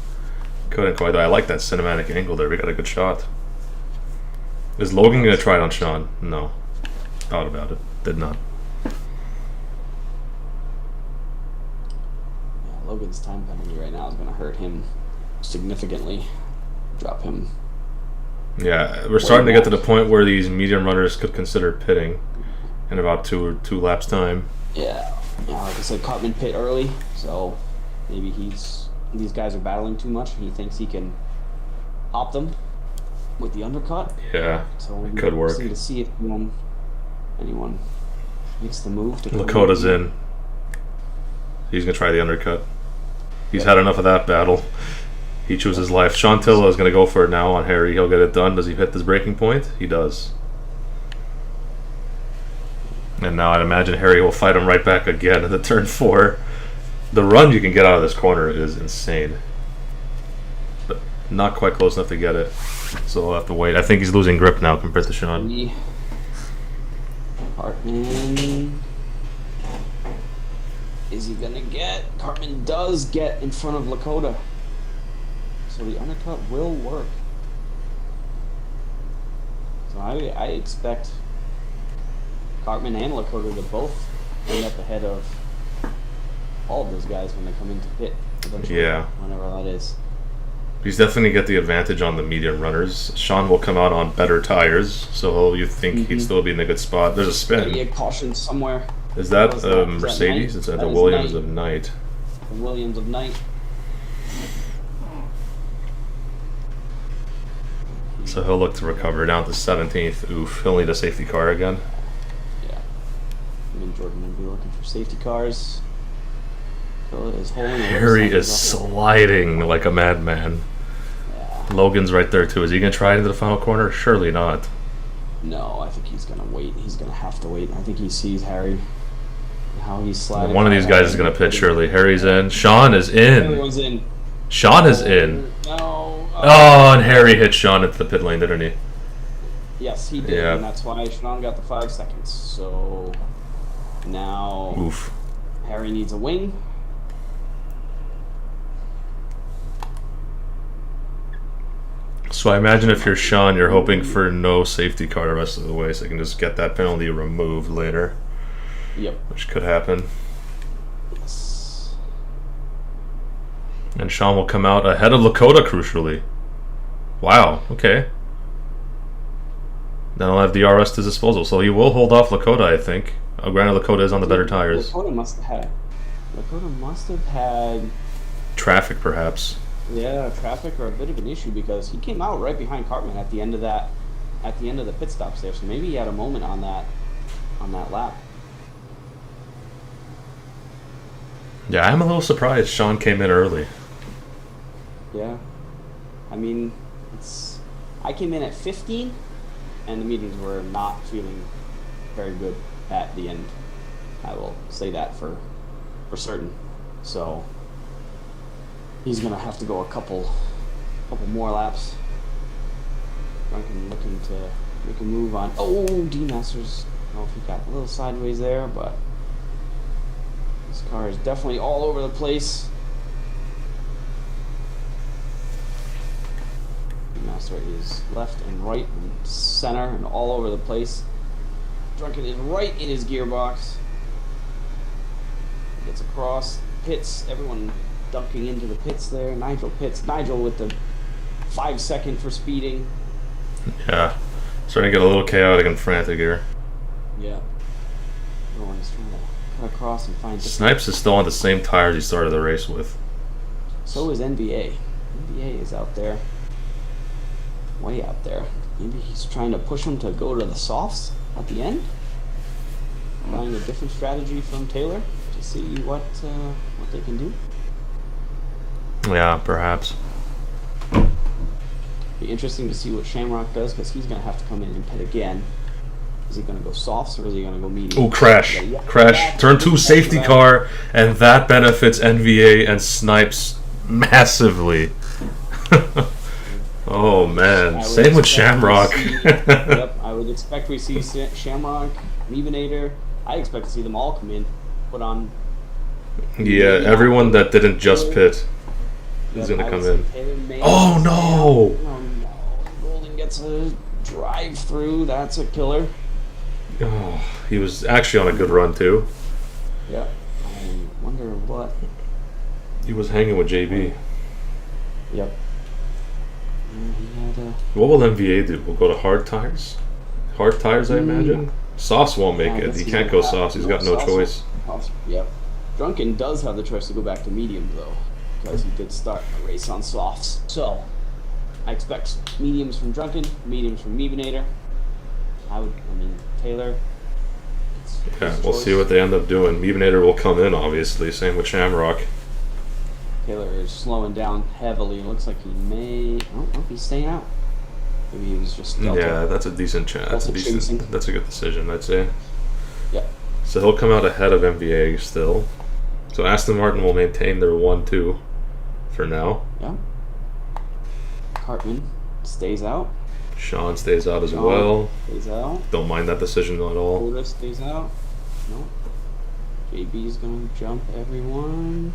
Couldn't quite. I like that cinematic angle there. We got a good shot. Is Logan going to try it on Sean? No. Thought about it. Did not. Logan's time penalty right now is going to hurt him significantly. Drop him. Yeah, we're starting to get to the point where these medium runners could consider pitting in about two laps time. Yeah, like I said, Cartman pit early, so maybe these guys are battling too much and he thinks he can hop them with the undercut. Yeah, so it could work. To see if anyone makes the move. Lakota's in. He's going to try the undercut. He's had enough of that battle. He chooses life. Sean Tilla is going to go for it now on Harry. He'll get it done. Does he hit this breaking point? He does. And now I'd imagine Harry will fight him right back again in the turn 4. The run you can get out of this corner is insane. But not quite close enough to get it. So we'll have to wait. I think he's losing grip now compared to Sean. Cartman. Is he gonna get? Cartman does get in front of Lakota. So the undercut will work. So I expect Cartman and Lakota to both end up ahead of all of those guys when they come into pit eventually. Yeah. Whenever that is. He's definitely get the advantage on the medium runners. Sean will come out on better tires, so you think he'd still be in a good spot. There's a spin. Maybe a caution somewhere. Is that Mercedes? It's at the Williams of Knight. The Williams of Knight. So he'll look to recover down to 17th. Oof, he'll need a safety car again. Yeah. I mean, Jordan will be looking for safety cars. Phil is holding. Harry is sliding like a madman. Yeah. Logan's right there too. Is he gonna try into the final corner? Surely not. No, I think he's gonna wait. He's gonna have to wait. I think he sees Harry. How he's sliding. One of these guys is gonna pit. Surely Harry's in. Sean is in. Everyone's in. Sean is in. No. Oh, and Harry hit Sean into the pit lane, didn't he? Yes, he did, Yeah. and that's why Sean got the 5 seconds. So now Oof. Harry needs a wing. So I imagine if you're Sean, you're hoping for no safety car the rest of the way, so you can just get that penalty removed later. Yep. Which could happen. Yes. And Sean will come out ahead of Lakota, crucially. Wow, okay. Then he'll have DRS to his disposal, so he will hold off Lakota, I think. Granted, Lakota is on the better tires. Lakota must have had Traffic, perhaps. yeah, traffic or a bit of an issue because he came out right behind Cartman at the end of the pit stops there. So maybe he had a moment on that lap. Yeah, I'm a little surprised Sean came in early. Yeah. I mean, I came in at 15 and the meetings were not feeling very good at the end. I will say that for certain. So he's gonna have to go a couple more laps. Duncan looking to make a move on. Oh, D-Masters. I don't know if he got a little sideways there, but this car is definitely all over the place. D-Master is left and right and center and all over the place. Drunken is right in his gearbox. Gets across, pits, everyone dumping into the pits there. Nigel pits. Nigel with the 5 second for speeding. Yeah. Starting to get a little chaotic and frantic here. Yeah. Everyone is trying to cut across and find different. Snipes is still on the same tires he started the race with. So is NBA. NBA is out there. Way out there. Maybe he's trying to push him to go to the softs at the end. Trying a different strategy from Taylor to see what they can do. Yeah, perhaps. Be interesting to see what Shamrock does because he's going to have to come in and pit again. Is he going to go softs or is he going to go medium? Oh, crash. Yeah, Crash. Turn 2 safety car, and that benefits NVA and Snipes massively. Oh, man. Same with Shamrock. Yep, I would expect we see Shamrock, Meebinator. I expect to see them all come in, put on. Yeah, everyone that didn't just pit is going to come in. Oh, no! Oh, no. Golden gets a drive through. That's a killer. Oh, he was actually on a good run, too. Yep. I wonder what. He was hanging with JB. Yep. And he had a. What will MVA do? We'll go to hard tires? Hard tires, I imagine? Softs won't make it. He can't go softs. He's got no choice. Yep. Drunken does have the choice to go back to medium, though, because he did start a race on softs. So, I expect mediums from Drunken, mediums from Meebinator. Taylor. Yeah, we'll see what they end up doing. Meebinator will come in, obviously. Same with Shamrock. Taylor is slowing down heavily. It looks like he may. Oh, he's staying out. Maybe he was just. Delta. Yeah, that's a decent chance. That's a good decision, I'd say. Yeah. So he'll come out ahead of MVA still. So Aston Martin will maintain their 1-2 for now. Yeah. Cartman stays out. Sean stays out as well. Stays out. Don't mind that decision at all. Oda stays out. No. JB's gonna jump everyone.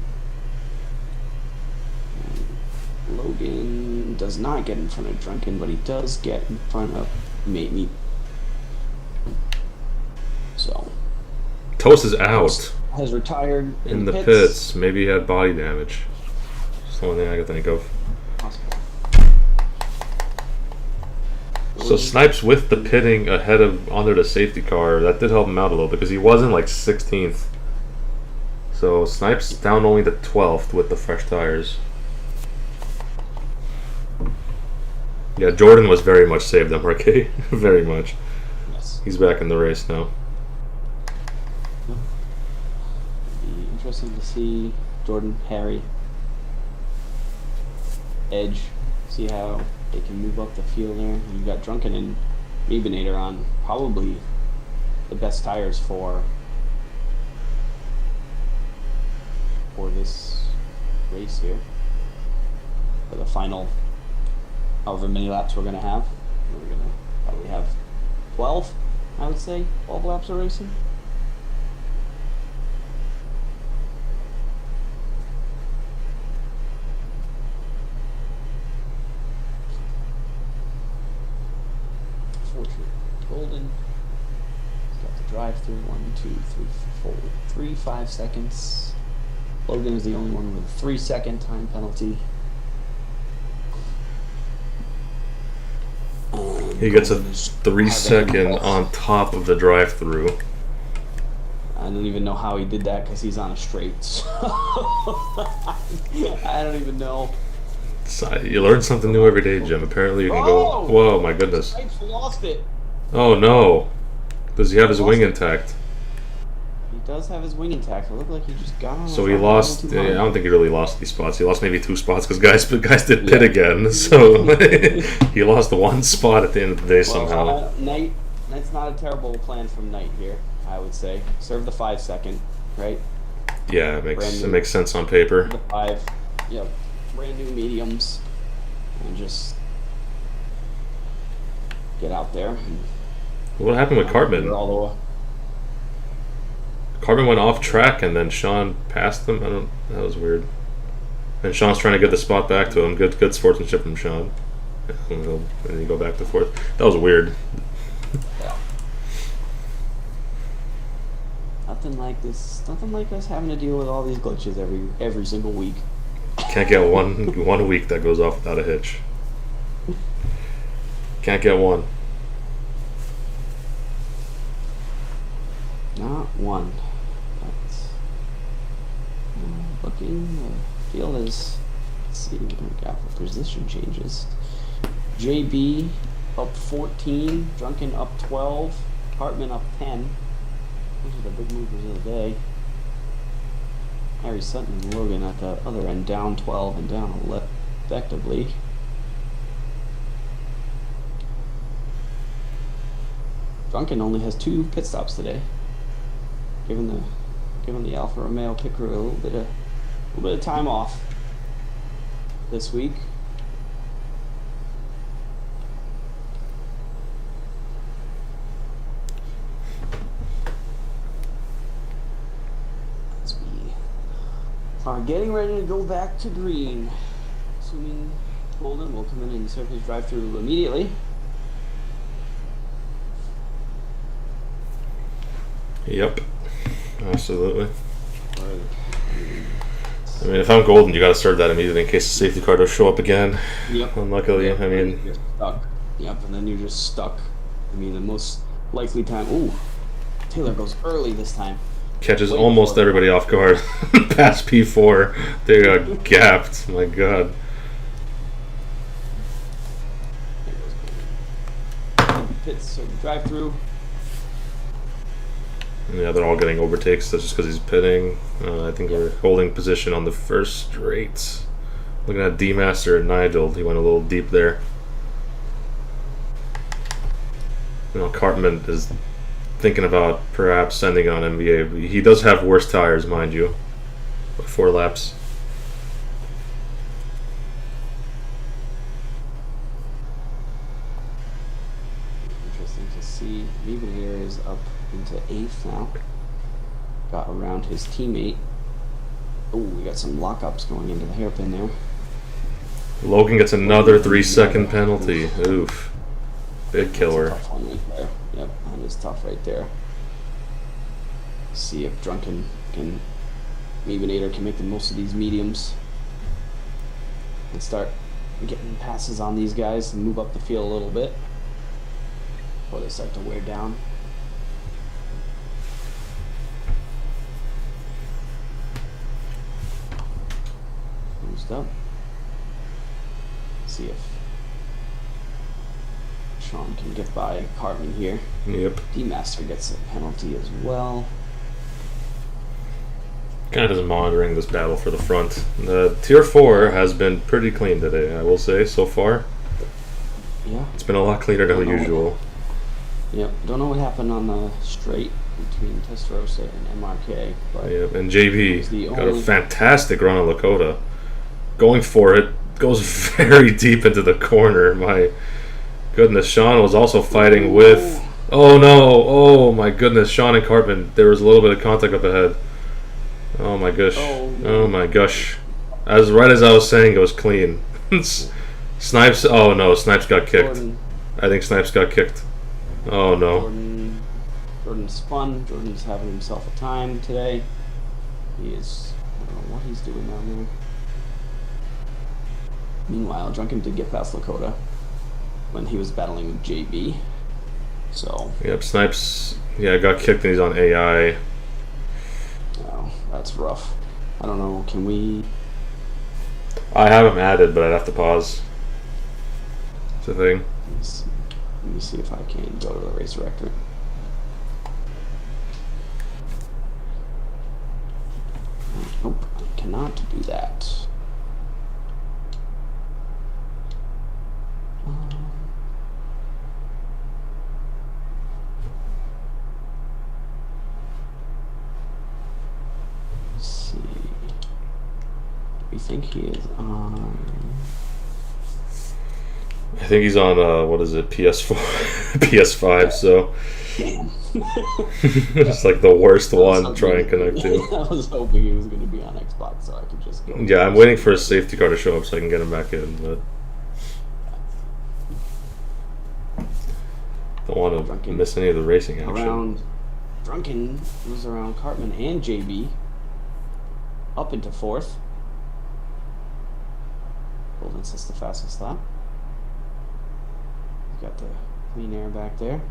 And Logan does not get in front of Drunken, but he does get in front of Me. So. Toast is out. Has retired in the pits. Maybe he had body damage. That's the only thing I can think of. Possible. So Snipes with the pitting ahead of under the safety car, that did help him out a little because he wasn't like 16th. So Snipes down only to 12th with the fresh tires. Yeah, Jordan was very much saved MRK. Very much. Yes. He's back in the race now. Yep. Be interesting to see Jordan, Harry, Edge, see how they can move up the field there. You've got Drunken and Mabinator on probably the best tires for this race here. For the final however many laps we're going to have. We're going to probably have 12, I would say. 12 laps of racing. Golden. He's got the drive through 1, 2, 3, 4, 3, 5 seconds. Logan is the only one with a 3-second time penalty. He gets a 3-second on top of the drive-through. I don't even know how he did that because he's on a straight. So I don't even know. You learn something new every day, Jim. Apparently you can go... Whoa, my goodness. Stripes lost it. Oh, no. Does he have his wing intact? He does have his wing intact. It looked like he just got on. So he lost... Yeah, I don't think he really lost these spots. He lost maybe 2 spots because guys did pit again. So he lost 1 spot at the end of the day somehow. Knight's not a terrible plan from Knight here, I would say. Serve the 5-second, right? Yeah, it makes sense on paper. The 5. Yep. Brand new mediums. And just get out there. And what happened with Cartman? Cartman went off track and then Sean passed him. That was weird. And Sean's trying to get the spot back to him. Good sportsmanship from Sean. And then you go back to 4th. That was weird. Yeah. Nothing like this. Nothing like us having to deal with all these glitches every single week. Can't get one week that goes off without a hitch. Can't get one. Not one. But looking, the field is. Let's see what we got for position changes. JB up 14, Drunken up 12, Hartman up 10. Those are the big movers of the day. Harry Sutton and Logan at the other end, down 12 and down 11, effectively. Drunken only has 2 pit stops today, giving the Alfa Romeo pit crew a little bit of time off this week. Are getting ready to go back to green. Assuming Golden will come in and serve his drive-through immediately. Yep, absolutely. I mean, if I'm Golden, you got to serve that immediately in case the safety car does show up again. Yep. Unluckily, yep. I mean, you're stuck. Yep, and then you're just stuck. I mean, the most likely time. Ooh, Taylor goes early this time. Catches almost everybody off guard. Past P4, they got gapped. My God. Pits, so drive through. Yeah, they're all getting overtakes. That's just because he's pitting. I think we're holding position on the first straight. Looking at D-Master and Nigel. He went a little deep there. Cartman is thinking about perhaps sending on MVA. He does have worse tires, mind you. 4 laps. Interesting to see. Even here is up into 8th now. Got around his teammate. Oh, we got some lockups going into the hairpin there. Logan gets another 3-second penalty. Oof. Big killer. That's a tough one right there. Yep, that is tough right there. See if Drunken can, Mabinator can make the most of these mediums and start getting passes on these guys and move up the field a little bit before they start to wear down. Boost up. See if Sean can get by Cartman here. Yep. D-Master gets a penalty as well. Kind of just monitoring this battle for the front. The Tier 4 has been pretty clean today, I will say, so far. Yeah. It's been a lot cleaner than usual. Yep. Don't know what happened on the straight between Testarossa and MRK. But yep. And JB got a fantastic run on Lakota. Going for it, goes very deep into the corner. My goodness, Sean was also fighting with... Oh no! Oh my goodness, Sean and Cartman, there was a little bit of contact up ahead. Oh my gosh. Oh my gosh. Right as I was saying, it was clean. Snipes, oh no, Snipes got kicked. I think Snipes got kicked. Oh no. Jordan's fun. Jordan's having himself a time today. He is, I don't know what he's doing down there. Meanwhile, Drunken did get past Lakota when he was battling with JB. So. Yep, Snipes, yeah, got kicked and he's on AI. Oh, that's rough. I don't know, can we... I have him added, but I'd have to pause. It's a thing. Let me see if I can go to the race director. Nope, I cannot do that. Let's see. We think he is on... I think he's on, what is it, PS4, PS5, so... Damn. Just like the worst one to try and connect to. I was hoping he was going to be on Xbox so I could just go. Yeah, I'm waiting for a safety car to show up so I can get him back in, but... Don't want to miss any of the racing action. Drunken was around Cartman and JB. Up into 4th. Golden says the fastest lap. Got the clean air back there.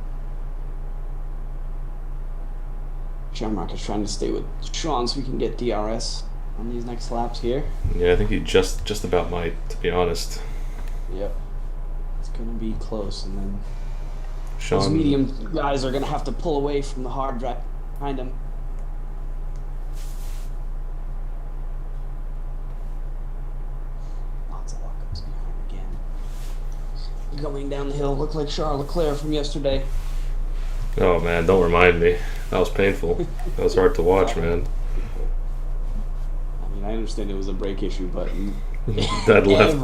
Shamrock is trying to stay with Sean so we can get DRS on these next laps here. Yeah, I think he just about might, to be honest. Yep. It's going to be close, and then Sean... those medium guys are going to have to pull away from the hard drive behind him. Lots of lockups behind again. Going down the hill, look like Charles Leclerc from yesterday. Oh man, don't remind me. That was painful. That was hard to watch, man. I mean, I understand it was a brake issue, but that left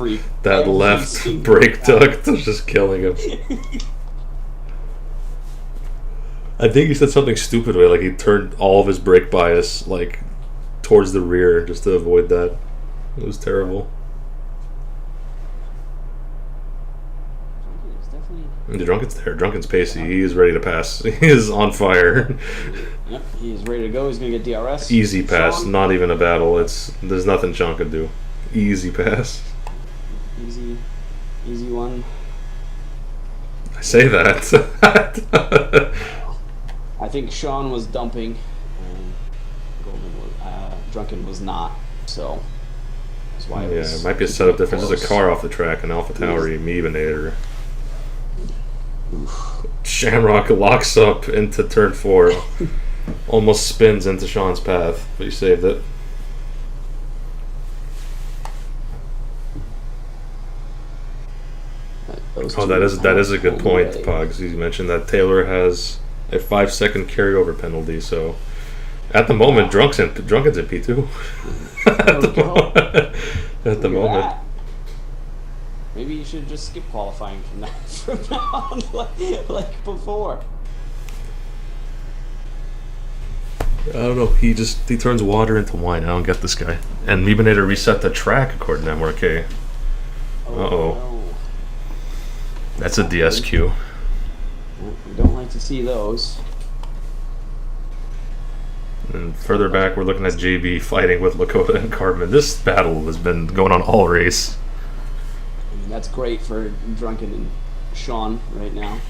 brake duct was just killing him. I think he said something stupid, like he turned all of his brake bias like towards the rear just to avoid that. It was terrible. The Drunken's there. Drunken's pacey. He is ready to pass. He is on fire. Yep, he is ready to go. He's going to get DRS. Easy pass. Sean. Not even a battle. There's nothing Sean can do. Easy pass. Easy one. I say that. I think Sean was dumping, and Drunken was not. So that's why. It might be a setup difference. There's a car off the track, an Alpha Tauri Meebinator. Shamrock locks up into turn 4. Almost spins into Sean's path, but he saved it. Oh, that is a good point, Pogs. You mentioned that Taylor has a 5-second carryover penalty, so at the moment, Drunken's in P2. At the moment. Maybe you should just skip qualifying from now on, like before. I don't know. He turns water into wine. I don't get this guy. And Meebinator reset the track according to MRK. No. That's a DSQ. We don't like to see those. And further back, we're looking at JB fighting with Lakota and Cartman. This battle has been going on all race. That's great for Drunken and Sean right now.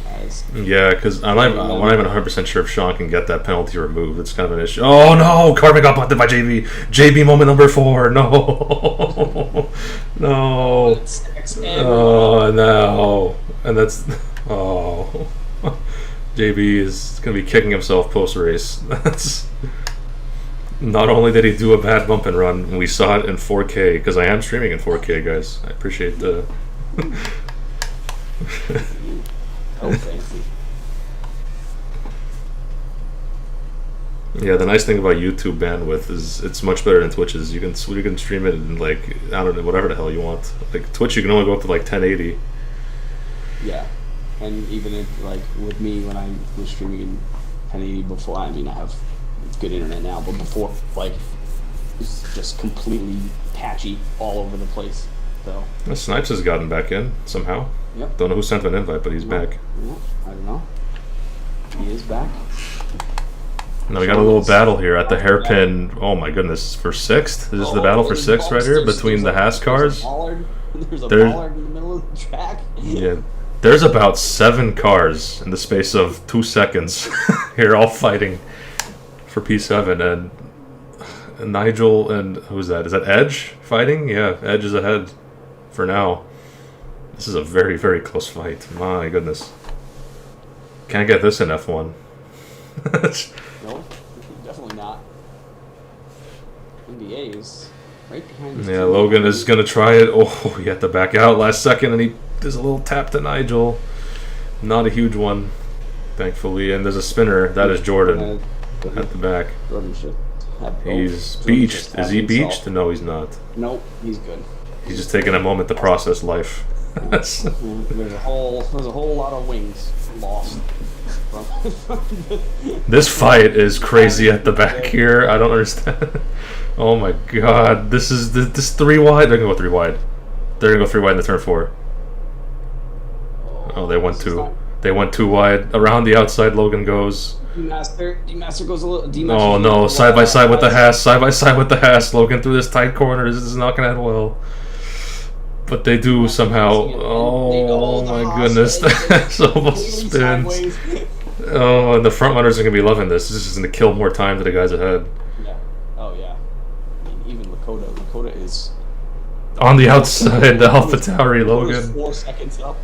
Yeah, because I'm not even 100% sure if Sean can get that penalty removed. It's kind of an issue. Oh no! Cartman got busted by JB. JB moment number 4. No. No. Oh, no. And that's... Oh. JB is going to be kicking himself post-race. That's... Not only did he do a bad bump and run, we saw it in 4K, because I am streaming in 4K, guys. I appreciate the... Oh, fancy. Yeah, the nice thing about YouTube bandwidth is it's much better than Twitch's. You can stream it in, like, I don't know, whatever the hell you want. Like, Twitch, you can only go up to, like, 1080. Yeah. And even if, like, with me, when I was streaming in 1080 before, I mean, I have good internet now, but before, like, it's just completely patchy all over the place. So Snipes has gotten back in somehow. Yep. Don't know who sent him an invite, but he's back. Yeah, I don't know. He is back. Now we got a little battle here at the hairpin. Oh my goodness, for 6th? This is the battle for 6th right here between the Haas cars. There's a bollard in the middle of the track. Yeah. There's about 7 cars in the space of 2 seconds here, all fighting for P7, and Nigel and who's that? Is that Edge fighting? Yeah, Edge is ahead for now. This is a very, very close fight. My goodness. Can't get this in F1. No, definitely not. NBA is right behind us. Yeah, Logan is going to try it. Oh, he had to back out last second, and he does a little tap to Nigel. Not a huge one, thankfully. And there's a spinner. That is Jordan at the back. Jordan should have both. He's Jordan beached. Is he beached? No, he's not. Nope, he's good. He's just taking a moment to process life. There's a whole lot of wings lost. This fight is crazy at the back here. I don't understand. Oh my god. This is this 3 wide. They're gonna go 3 wide. They're gonna go 3 wide in the turn 4. Oh, they went 2. They went 2 wide. Around the outside, Logan goes. D-Master goes a little. Oh no! Side by side with the Haas. Side by side with the Haas. Logan through this tight corner. This is not gonna end well. But they do somehow. Oh my goodness! So almost spins. Oh, and the front runners are gonna be loving this. This is gonna kill more time to the guys ahead. Yeah. Oh yeah. I mean, even Lakota is on the outside. The AlphaTauri Logan 4 seconds up.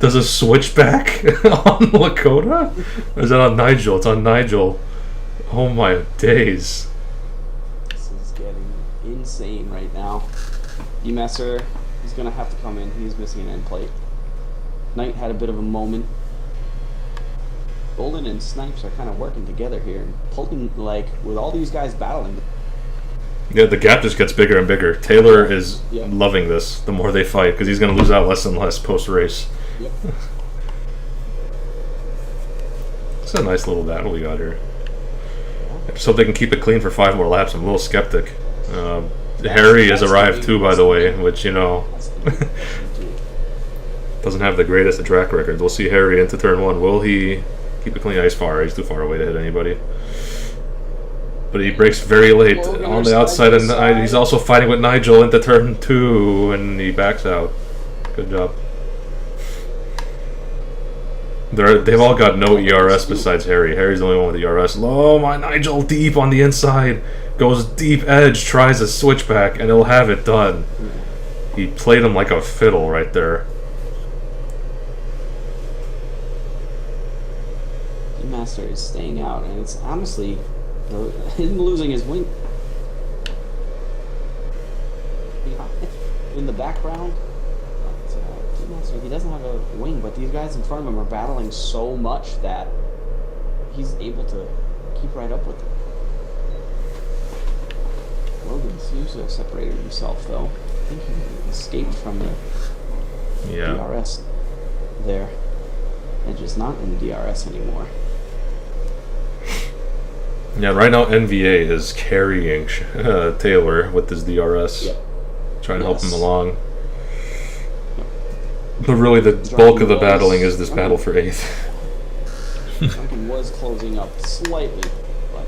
Does a switchback on Lakota? Or is that on Nigel? It's on Nigel. Oh my days. This is getting insane right now. D-Master is going to have to come in. He's missing an end plate. Knight had a bit of a moment. Golden and Snipes are kind of working together here and pulling, like, with all these guys battling. Yeah, the gap just gets bigger and bigger. Taylor is loving this the more they fight, because he's going to lose out less and less post-race. Yep. It's a nice little battle we got here. I just hope they can keep it clean for 5 more laps. I'm a little skeptic. Harry has arrived too, by the way, which, you know, doesn't have the greatest track record. We'll see Harry into turn 1. Will he keep it clean? He's far. He's too far away to hit anybody. But he breaks very late on the outside, and he's also fighting with Nigel into turn 2, and he backs out. Good job. They've all got no ERS besides Harry. Harry's the only one with ERS. Oh my, Nigel deep on the inside. Goes deep edge, tries a switchback, and he'll have it done. He played him like a fiddle right there. D-Master is staying out, and it's honestly him losing his wing. In the background, D-Master, he doesn't have a wing, but these guys in front of him are battling so much that he's able to keep right up with them. Logan seems to have separated himself, though. I think he escaped from the DRS there. Edge is not in the DRS anymore. Yeah, right now NVA is carrying Taylor with his DRS, trying to help him along. But really, the bulk of the battling is this battle for 8th. Duncan was closing up slightly, but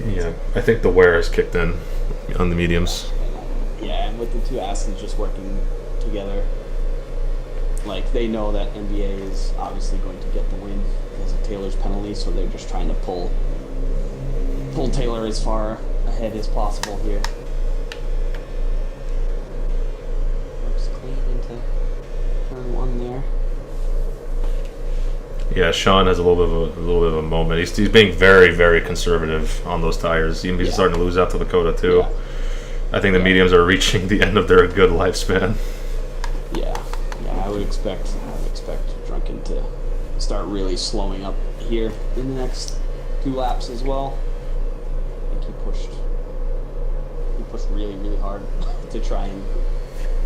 yeah, I think the wear has kicked in on the mediums. Yeah, and with the 2 Astons just working together, like, they know that NBA is obviously going to get the win because of Taylor's penalty, so they're just trying to pull Taylor as far ahead as possible here. Looks clean into Yeah, Sean has a little bit of a moment. He's being very, very conservative on those tires. He's starting to lose out to Lakota too. Yeah. I think the mediums are reaching the end of their good lifespan. Yeah, I would expect Drunken to start really slowing up here in the next 2 laps as well. I think he pushed really, really hard to try and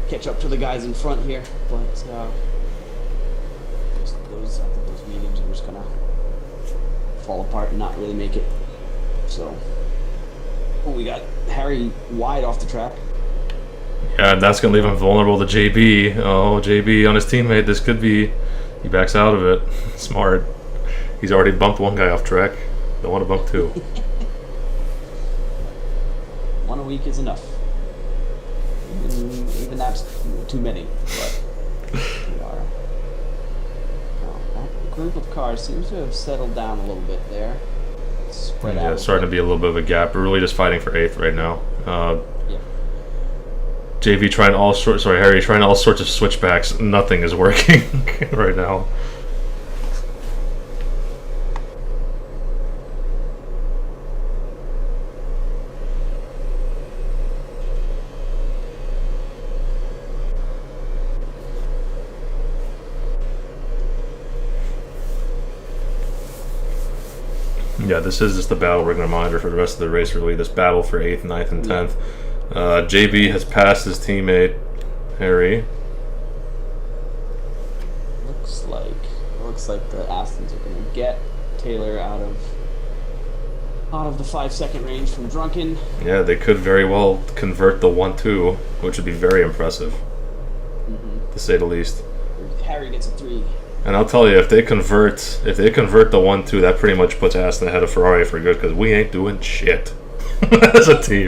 catch up to the guys in front here, but I think those mediums are just gonna fall apart and not really make it. So, we got Harry wide off the track. Yeah, and that's going to leave him vulnerable to JB. Oh, JB on his teammate. This could be... He backs out of it. Smart. He's already bumped one guy off track. Don't want to bump 2. 1 a week is enough. Even that's too many, but we are. Well, that group of cars seems to have settled down a little bit there. Spread out. Yeah, it's starting to be a little bit of a gap. We're really just fighting for 8th right now. Yeah. JV trying Harry trying all sorts of switchbacks. Nothing is working right now. Yeah, this is just the battle we're going to monitor for the rest of the race, really. This battle for 8th, 9th, and 10th. JB has passed his teammate, Harry. Looks like the Astons are going to get Taylor out of the 5-second range from Drunken. Yeah, they could very well convert the 1-2, which would be very impressive, to say the least. Harry gets a 3. And I'll tell you, if they convert the 1-2, that pretty much puts Aston ahead of Ferrari for good, because we ain't doing shit as a team.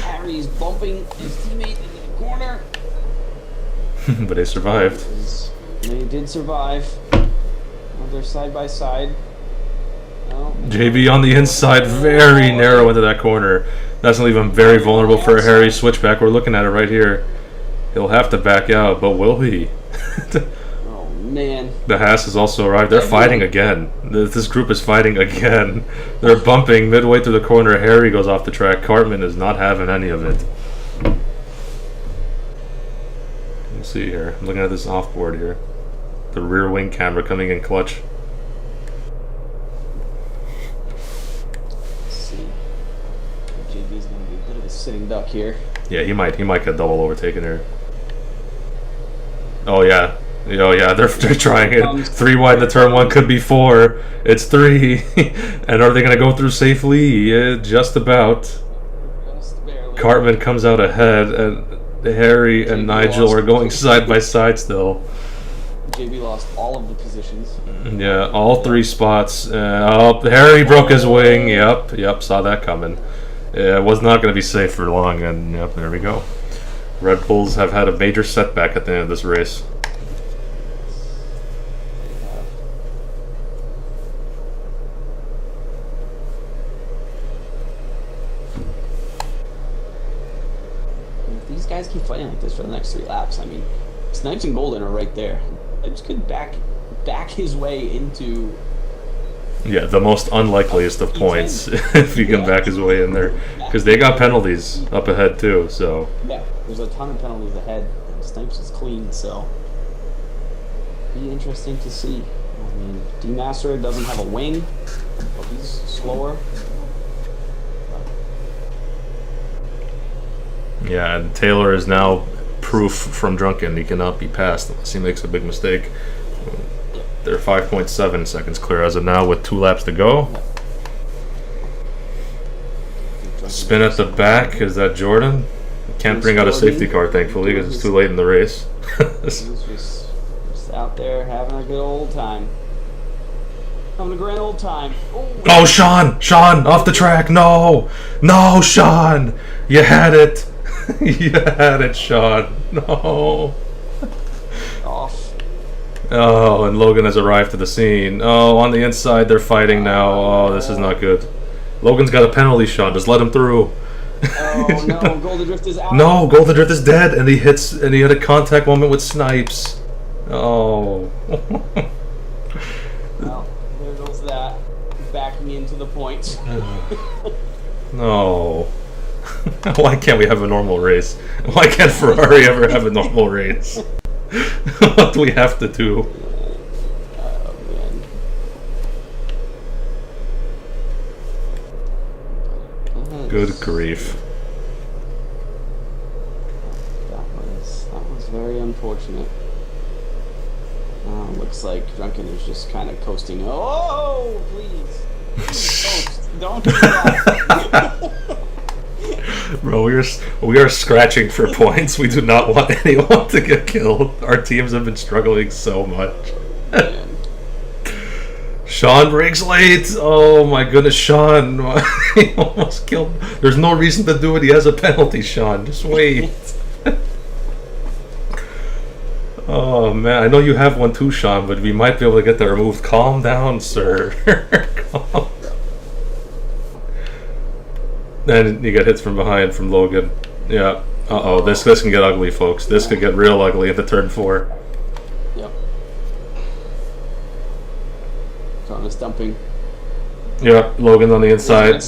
Harry's bumping his teammate into the corner. But they survived. They did survive. They're side by side. No. JB on the inside, very narrow into that corner. That's going to leave him very vulnerable for a Harry switchback. We're looking at it right here. He'll have to back out, but will he? Man. The Haas has also arrived. They're fighting again. This group is fighting again. They're bumping midway through the corner. Harry goes off the track. Cartman is not having any of it. We'll see here. I'm looking at this offboard here. The rear wing camera coming in clutch. Let's see. JB's going to be a bit of a sitting duck here. Yeah, he might get double overtaken here. Oh yeah. Oh yeah, they're trying it. 3 wide in the turn 1, could be 4. It's 3. And are they going to go through safely? Yeah, just about. Just barely. Cartman comes out ahead, and Harry and Nigel are going side by side still. JB lost all of the positions. Yeah, all 3 spots. Harry broke his wing. Yep, saw that coming. Yeah, it was not going to be safe for long, and yep, there we go. Red Bulls have had a major setback at the end of this race. These guys keep fighting like this for the next 3 laps. I mean, Snipes and Golden are right there. Snipes could back his way into... Yeah, the most unlikeliest of points if he can back his way in there. Because they got penalties up ahead too, so... Yeah, there's a ton of penalties ahead. And Snipes is clean, so... Be interesting to see. I mean, D-Master doesn't have a wing, but he's slower. Yeah, and Taylor is now proof from Drunken. He cannot be passed unless he makes a big mistake. They're 5.7 seconds clear as of now with 2 laps to go. Spin at the back. Is that Jordan? Can't bring out a safety car, thankfully, because it's too late in the race. He's just out there having a good old time. Having a grand old time. Oh, Sean! Sean, off the track! No! No, Sean! You had it! You had it, Sean. No. Off. Oh, and Logan has arrived to the scene. Oh, on the inside, they're fighting now. Oh, this is not good. Logan's got a penalty shot. Just let him through. Oh no, Golden Drift is out. No, Golden Drift is dead, and he had a contact moment with Snipes. Oh. Well, there goes that. Back me into the point. No. Why can't we have a normal race? Why can't Ferrari ever have a normal race? What do we have to do? Oh, man. Good grief. That was very unfortunate. Looks like Drunken is just kind of coasting. Oh, please. Coast. Don't do that. Bro, we are scratching for points. We do not want anyone to get killed. Our teams have been struggling so much. Sean breaks late. Oh my goodness, Sean. He almost killed. There's no reason to do it. He has a penalty, Sean. Just wait. Oh man, I know you have one too, Sean, but we might be able to get that removed. Calm down, sir. Calm. And you get hits from behind from Logan. Yeah. Uh-oh, this can get ugly, folks. This could get real ugly at the turn 4. Yep. Sean is dumping. Yeah, Logan on the inside.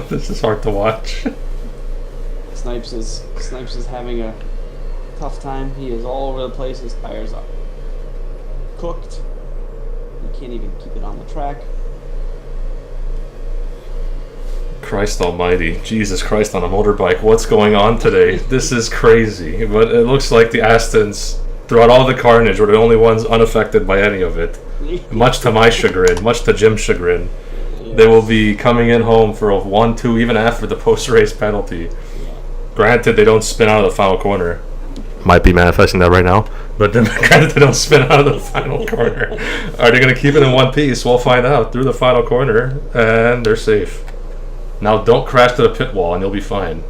This is hard to watch. Snipes is having a tough time. He is all over the place. His tires are cooked. You can't even keep it on the track. Christ almighty. Jesus Christ on a motorbike. What's going on today? This is crazy. But it looks like the Astons, throughout all the carnage, were the only ones unaffected by any of it. Much to my chagrin, much to Jim's chagrin. Yes. They will be coming in home for a 1-2 even after the post-race penalty. Yeah. Granted, they don't spin out of the final corner. Might be manifesting that right now. But then, granted, they don't spin out of the final corner. Are they going to keep it in one piece? We'll find out through the final corner, and they're safe. Now, don't crash to the pit wall, and you'll be fine.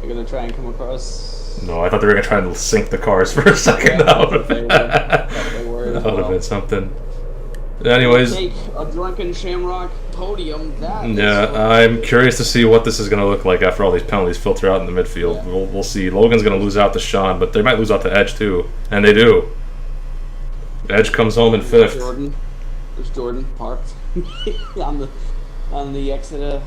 You're going to try and come across... No, I thought they were going to try and sink the cars for a second. Yeah, That would have been something. Anyways, take a Drunken Shamrock podium. I'm curious to see what this is going to look like after all these penalties filter out in the midfield. Yeah. We'll see. Logan's going to lose out to Sean, but they might lose out to Edge too, and they do. Edge comes home in 5th. There's Jordan parked on the exit of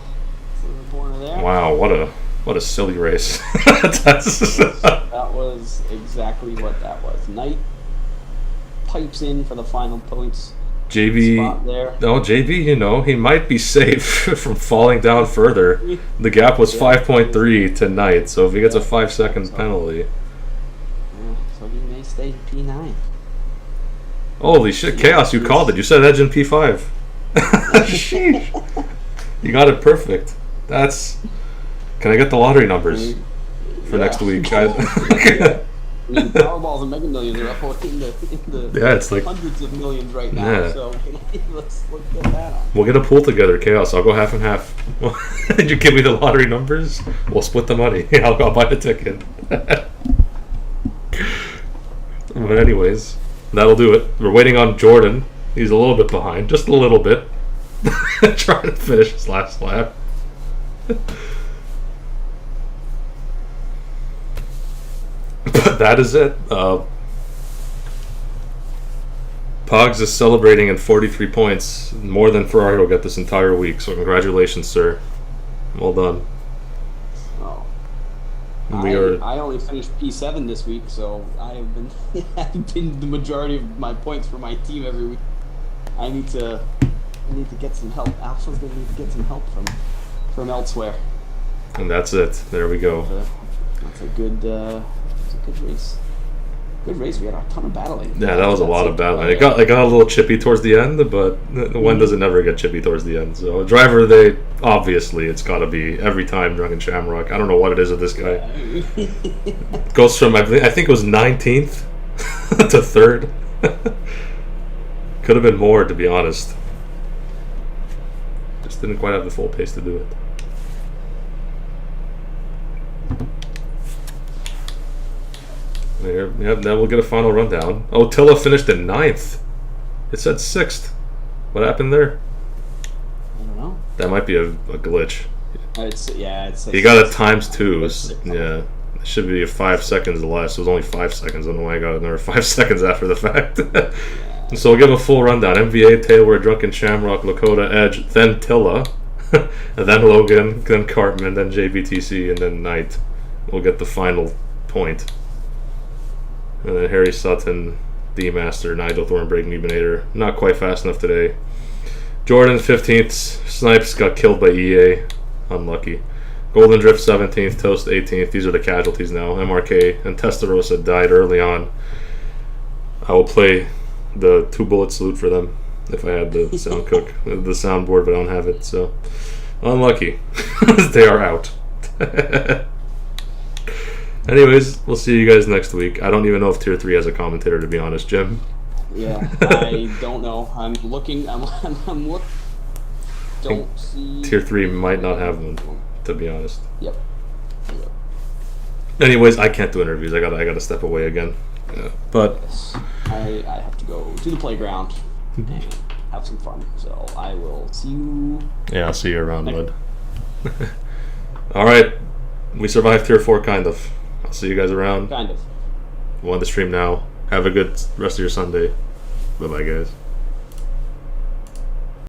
the corner there. Wow, what a silly race. That was exactly what that was. Knight pipes in for the final points. JB, Spot there. no, JB, he might be safe from falling down further. The gap was 5.3 to Knight, so if he gets a 5-second penalty. Yeah, so he may stay P9. Holy shit, Chaos, you called it. You said Edge in P5. Sheesh. You got it perfect. Can I get the lottery numbers for next week? Powerballs and Mega Millions are up in the it's like hundreds of millions right now. Yeah. So let's get that on. We'll get a pool together, Chaos. I'll go half and half. Did you give me the lottery numbers? We'll split the money. I'll buy the ticket. But anyways, that'll do it. We're waiting on Jordan. He's a little bit behind, just a little bit. Trying to finish his last lap. But that is it. Pogs is celebrating in 43 points, more than Ferrari will get this entire week. So congratulations, sir. Well done. Oh. I I only finished P7 this week, so I have been I've been the majority of my points for my team every week. I need to get some help. Alpha's gonna need to get some help from elsewhere. And that's it. There we go. That's a good race. Good race. We had a ton of battling. Yeah, that was a lot of battling. It got a little chippy towards the end, but when does it never get chippy towards the end? So a driver, obviously it's got to be every time Drunken Shamrock. I don't know what it is with this guy. Goes from I think it was 19th to 3rd. Could have been more, to be honest. Just didn't quite have the full pace to do it. There, yep, now we'll get a final rundown. Oh, Tilla finished in 9th. It said 6th. What happened there? I don't know. That might be a glitch. It's He got it times 2. Yeah. It should be 5 seconds less. It was only 5 seconds. I don't know why I got another 5 seconds after the fact. So we'll give a full rundown. MVA, Taylor, Drunken Shamrock, Lakota, Edge, then Tilla, and then Logan, then Cartman, then JBTC, and then Knight. We'll get the final point. And then Harry Sutton, D-Master, Nigel Thornbreak, Nebinator. Not quite fast enough today. Jordan 15th. Snipes got killed by EA. Unlucky. Golden Drift 17th. Toast 18th. These are the casualties now. MRK and Testarossa died early on. I will play the 2-bullet salute for them if I had the sound cook, the soundboard, but I don't have it, so unlucky. They are out. Anyways, we'll see you guys next week. I don't even know if Tier 3 has a commentator, to be honest, Jim. Yeah, I don't know. I'm looking. Don't see. Tier 3 might not have one, to be honest. Yep. Anyways, I can't do interviews. I gotta step away again. Yeah. But Yes. I have to go to the playground and have some fun. So I will see you. yeah, I'll see you around, bud. All right, we survived Tier 4, kind of. I'll see you guys around. Kind of. We'll end the stream now. Have a good rest of your Sunday. Bye-bye, guys.